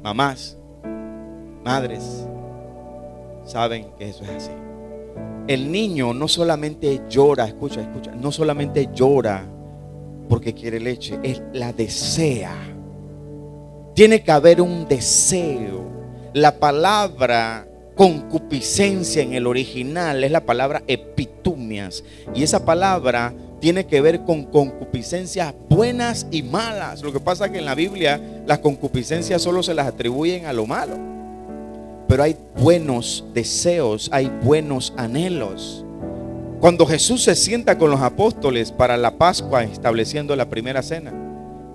Mamás, madres, saben que eso es así. El niño no solamente llora, escucha, no solamente llora porque quiere leche, él la desea. Tiene que haber un deseo. La palabra concupiscencia en el original es la palabra epitumias, y esa palabra tiene que ver con concupiscencias buenas y malas. Lo que pasa es que en la Biblia las concupiscencias solo se las atribuyen a lo malo, pero hay buenos deseos, hay buenos anhelos. Cuando Jesús se sienta con los apóstoles para la Pascua, estableciendo la primera cena,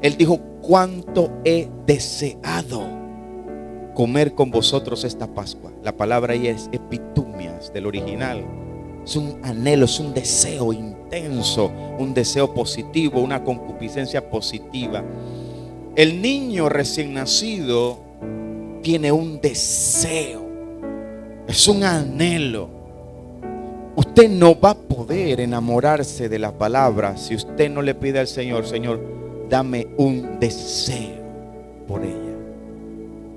Él dijo: cuánto he deseado comer con vosotros esta Pascua. La palabra ahí es epitumias del original. Es un anhelo, es un deseo intenso, un deseo positivo, una concupiscencia positiva. El niño recién nacido tiene un deseo, es un anhelo. Usted no va a poder enamorarse de la palabra si usted no le pide al Señor: Señor, dame un deseo por ella.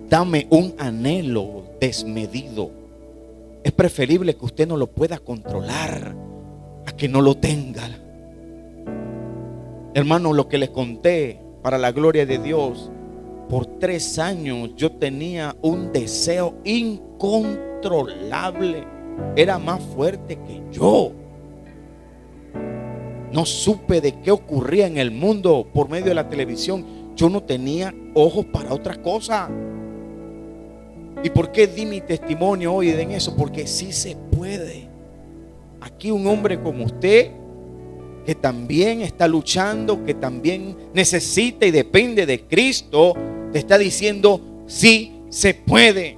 Dame un anhelo desmedido. Es preferible que usted no lo pueda controlar a que no lo tenga. Hermano, lo que les conté, para la gloria de Dios, por 3 años yo tenía un deseo incontrolable. Era más fuerte que yo. No supe de qué ocurría en el mundo por medio de la televisión. Yo no tenía ojos para otra cosa. ¿Y por qué di mi testimonio hoy en eso? Porque sí se puede. Aquí un hombre como usted, que también está luchando, que también necesita y depende de Cristo, te está diciendo: sí se puede.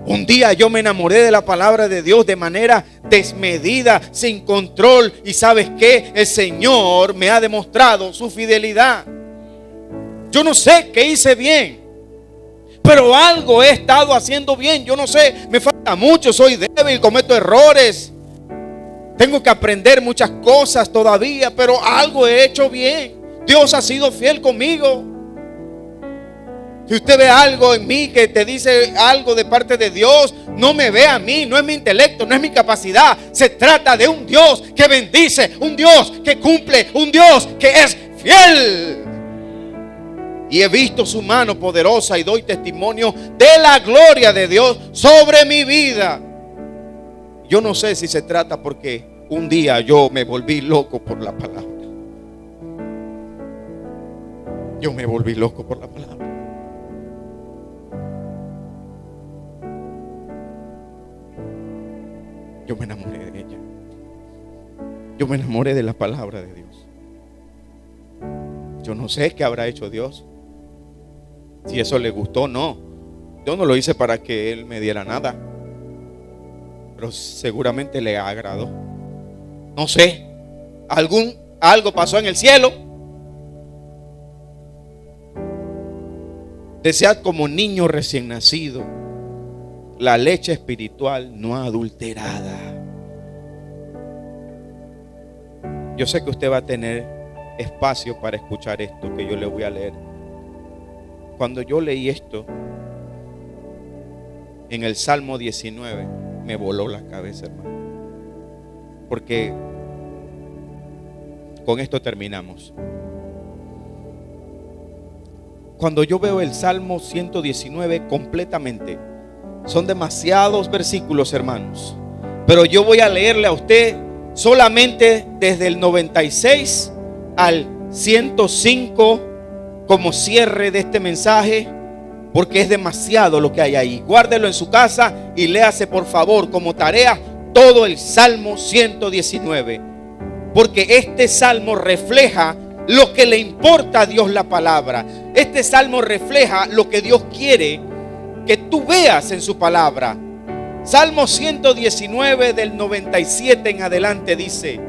Un día yo me enamoré de la palabra de Dios de manera desmedida, sin control, y ¿sabes qué? El Señor me ha demostrado su fidelidad. Yo no sé qué hice bien, pero algo he estado haciendo bien. Yo no sé, me falta mucho, soy débil, cometo errores, tengo que aprender muchas cosas todavía, pero algo he hecho bien. Dios ha sido fiel conmigo. Si usted ve algo en mí que te dice algo de parte de Dios, no me ve a mí, no es mi intelecto, no es mi capacidad. Se trata de un Dios que bendice, un Dios que cumple, un Dios que es fiel. Y he visto su mano poderosa y doy testimonio de la gloria de Dios sobre mi vida. Yo no sé si se trata porque un día yo me volví loco por la palabra. Yo me volví loco por la palabra. Yo me enamoré de ella. Yo me enamoré de la palabra de Dios. Yo no sé qué habrá hecho Dios. Si eso le gustó, no. Yo no lo hice para que Él me diera nada, pero seguramente le agradó. No sé. Algo pasó en el cielo. Desead como niño recién nacido la leche espiritual no adulterada. Yo sé que usted va a tener espacio para escuchar esto que yo le voy a leer. Cuando yo leí esto en el Salmo 19, me voló la cabeza, hermano. porque con esto terminamos. Cuando yo veo el Salmo 119 completamente, son demasiados versículos, hermanos, pero yo voy a leerle a usted solamente desde el 96 al 105 como cierre de este mensaje, porque es demasiado lo que hay ahí. Guárdelo en su casa y léase por favor como tarea todo el Salmo 119, porque este salmo refleja lo que le importa a Dios la palabra. Este salmo refleja lo que Dios quiere que tú veas en su palabra. Salmo 119 del 97 en adelante dice: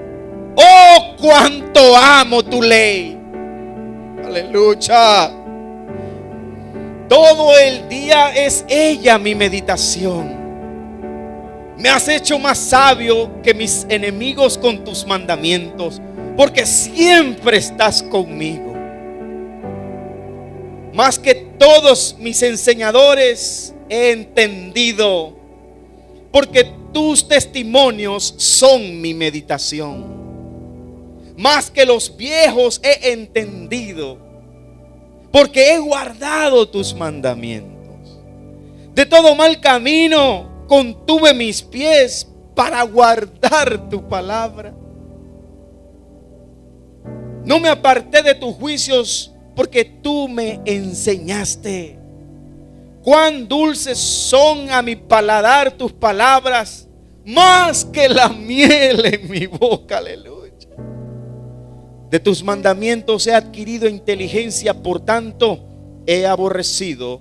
oh, cuánto amo tu ley. Aleluya. Todo el día es ella mi meditación. Me has hecho más sabio que mis enemigos con tus mandamientos, porque siempre estás conmigo. Más que todos mis enseñadores he entendido, porque tus testimonios son mi meditación. Más que los viejos he entendido, porque he guardado tus mandamientos. De todo mal camino contuve mis pies para guardar tu palabra. No me aparté de tus juicios, porque tú me enseñaste. Cuán dulces son a mi paladar tus palabras, más que la miel en mi boca. Aleluya. De tus mandamientos he adquirido inteligencia, por tanto he aborrecido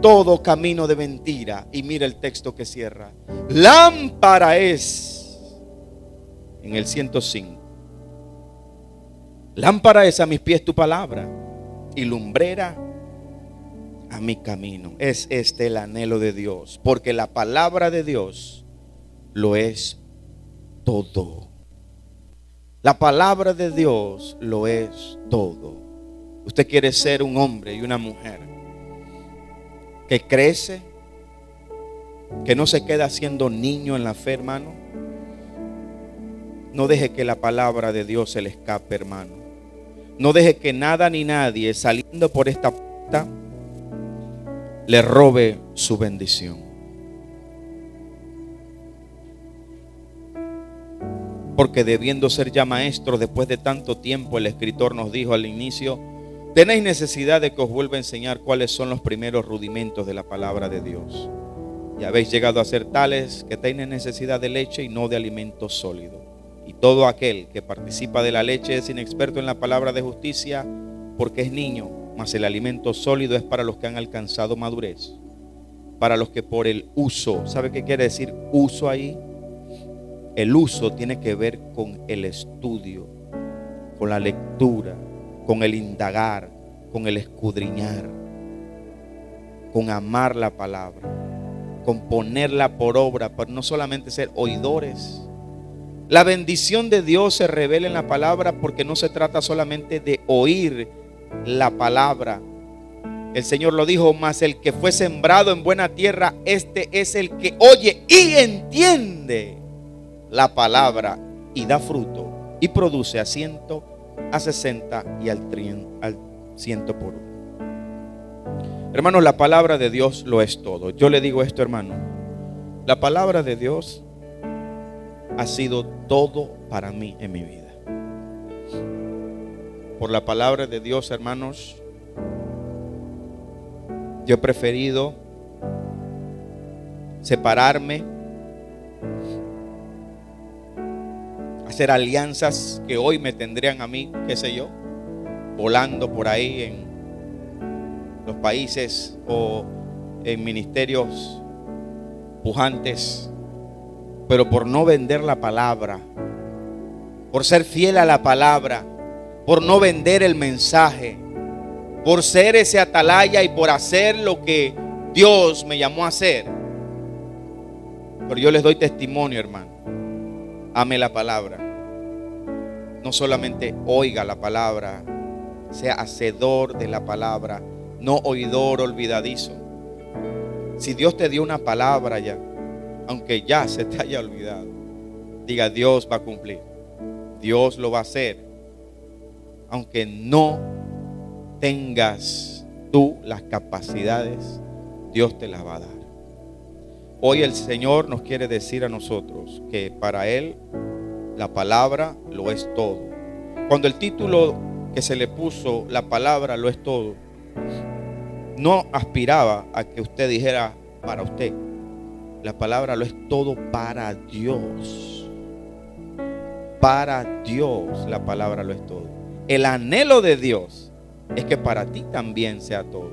todo camino de mentira. Y mira el texto que cierra: lámpara es, en el 105, lámpara es a mis pies tu palabra y lumbrera a mi camino. Es este el anhelo de Dios, porque la palabra de Dios lo es todo. La palabra de Dios lo es todo. Usted quiere ser un hombre y una mujer que crece, que no se queda siendo niño en la fe, hermano. No deje que la palabra de Dios se le escape, hermano. No deje que nada ni nadie saliendo por esta puerta le robe su bendición. Porque debiendo ser ya maestros después de tanto tiempo, el escritor nos dijo al inicio: tenéis necesidad de que os vuelva a enseñar cuáles son los primeros rudimentos de la palabra de Dios. Y habéis llegado a ser tales que tenéis necesidad de leche y no de alimento sólido. Y todo aquel que participa de la leche es inexperto en la palabra de justicia, porque es niño, mas el alimento sólido es para los que han alcanzado madurez, para los que por el uso, ¿sabe qué quiere decir uso ahí? El uso tiene que ver con el estudio, con la lectura, con el indagar, con el escudriñar, con amar la palabra, con ponerla por obra, para no solamente ser oidores. La bendición de Dios se revela en la palabra, porque no se trata solamente de oír la palabra. El Señor lo dijo: mas el que fue sembrado en buena tierra, este es el que oye y entiende la palabra y da fruto y produce a 100, a 60 y al 100 por uno. Hermanos, la palabra de Dios lo es todo. Yo le digo esto, hermano: la palabra de Dios ha sido todo para mí en mi vida. Por la palabra de Dios, hermanos, yo he preferido separarme, hacer alianzas que hoy me tendrían a mí, qué sé yo, volando por ahí en los países o en ministerios pujantes, pero por no vender la palabra, por ser fiel a la palabra, por no vender el mensaje, por ser ese atalaya y por hacer lo que Dios me llamó a hacer. Pero yo les doy testimonio, hermano: ame la palabra. No solamente oiga la palabra, sea hacedor de la palabra, no oidor olvidadizo. Si Dios te dio una palabra ya, aunque ya se te haya olvidado, Diga, Dios va a cumplir. Dios lo va a hacer. Aunque no tengas tú las capacidades, Dios te las va a dar. Hoy el Señor nos quiere decir a nosotros que para Él la palabra lo es todo. Cuando el título que se le puso, la palabra lo es todo, no aspiraba a que usted dijera para usted. La palabra lo es todo para Dios. Para Dios la palabra lo es todo. El anhelo de Dios es que para ti también sea todo.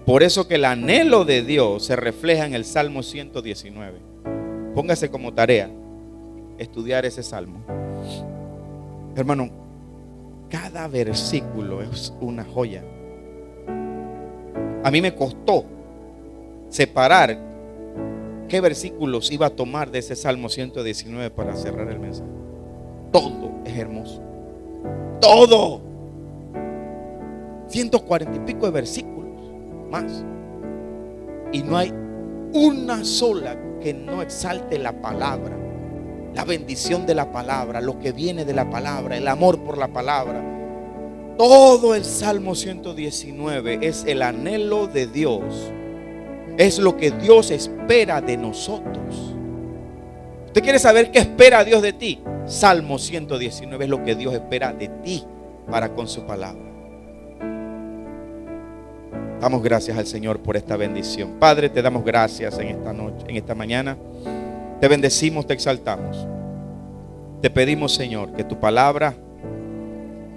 Por eso que el anhelo de Dios se refleja en el Salmo 119. Póngase como tarea estudiar ese salmo. Hermano, cada versículo es una joya. A mí me costó separar qué versículos iba a tomar de ese Salmo 119 para cerrar el mensaje. Todo es hermoso. Todo. 140 y pico de versículos más. Y no hay una sola que no exalte la palabra, la bendición de la palabra, lo que viene de la palabra, el amor por la palabra. Todo el Salmo 119 es el anhelo de Dios. Es lo que Dios espera de nosotros. ¿Usted quiere saber qué espera Dios de ti? Salmo 119 es lo que Dios espera de ti para con su palabra. Damos gracias al Señor por esta bendición. Padre, te damos gracias en esta noche, en esta mañana. Te bendecimos, te exaltamos. Te pedimos, Señor, que tu palabra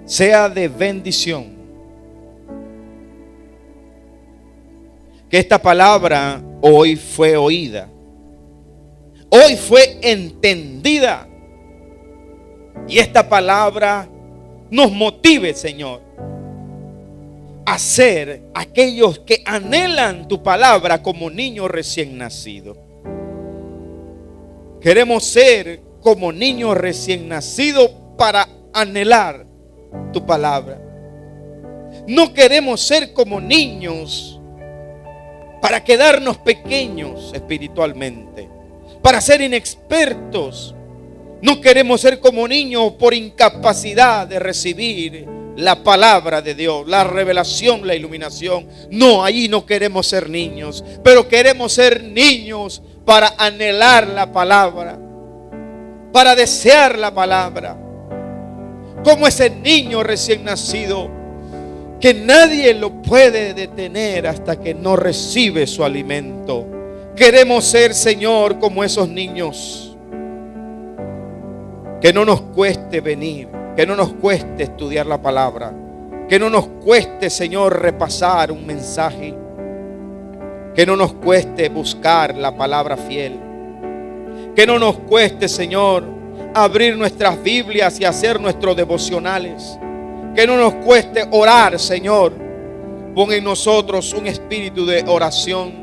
sea de bendición. Que esta palabra hoy fue oída. Hoy fue entendida. Y esta palabra nos motive, Señor, a ser aquellos que anhelan tu palabra como niño recién nacido. Queremos ser como niños recién nacidos para anhelar tu palabra. No queremos ser como niños para quedarnos pequeños espiritualmente, para ser inexpertos. No queremos ser como niños por incapacidad de recibir la palabra de Dios, la revelación, la iluminación. No, allí no queremos ser niños, pero queremos ser niños para anhelar la palabra, para desear la palabra. Como ese niño recién nacido, que nadie lo puede detener hasta que no recibe su alimento. Queremos ser, Señor, como esos niños. Que no nos cueste venir, que no nos cueste estudiar la palabra, que no nos cueste, Señor, repasar un mensaje, que no nos cueste buscar la palabra fiel, que no nos cueste, Señor, abrir nuestras Biblias y hacer nuestros devocionales, que no nos cueste orar, Señor. Pon en nosotros un espíritu de oración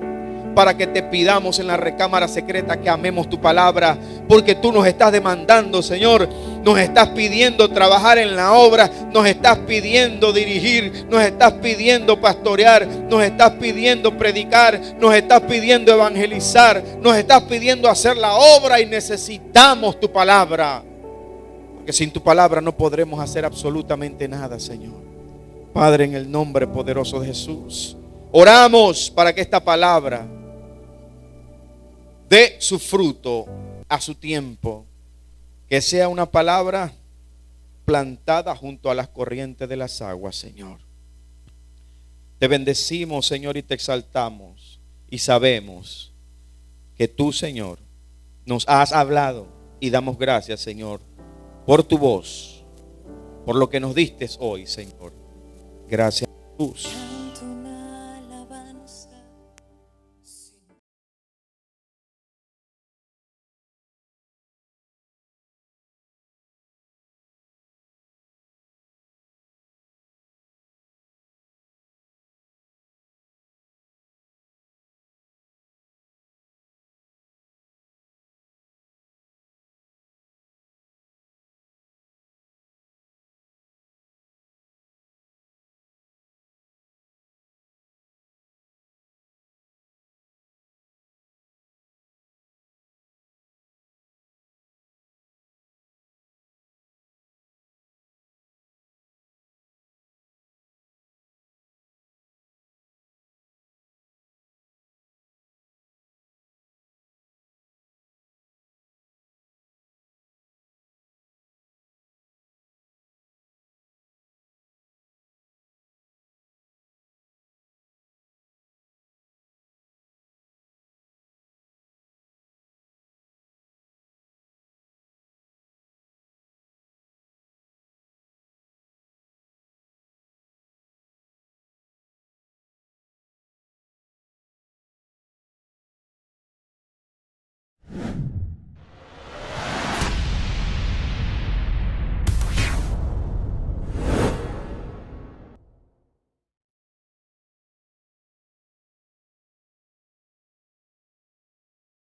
para que te pidamos en la recámara secreta que amemos tu palabra, porque tú nos estás demandando, Señor. Nos estás pidiendo trabajar en la obra, nos estás pidiendo dirigir, nos estás pidiendo pastorear, nos estás pidiendo predicar, nos estás pidiendo evangelizar, nos estás pidiendo hacer la obra, y necesitamos tu palabra, porque sin tu palabra no podremos hacer absolutamente nada, Señor. Padre, en el nombre poderoso de Jesús, oramos para que esta palabra dé su fruto a su tiempo, que sea una palabra plantada junto a las corrientes de las aguas, Señor. Te bendecimos, Señor, y te exaltamos, y sabemos que tú, Señor, nos has hablado, y damos gracias, Señor, por tu voz, por lo que nos diste hoy, Señor. Gracias, Jesús.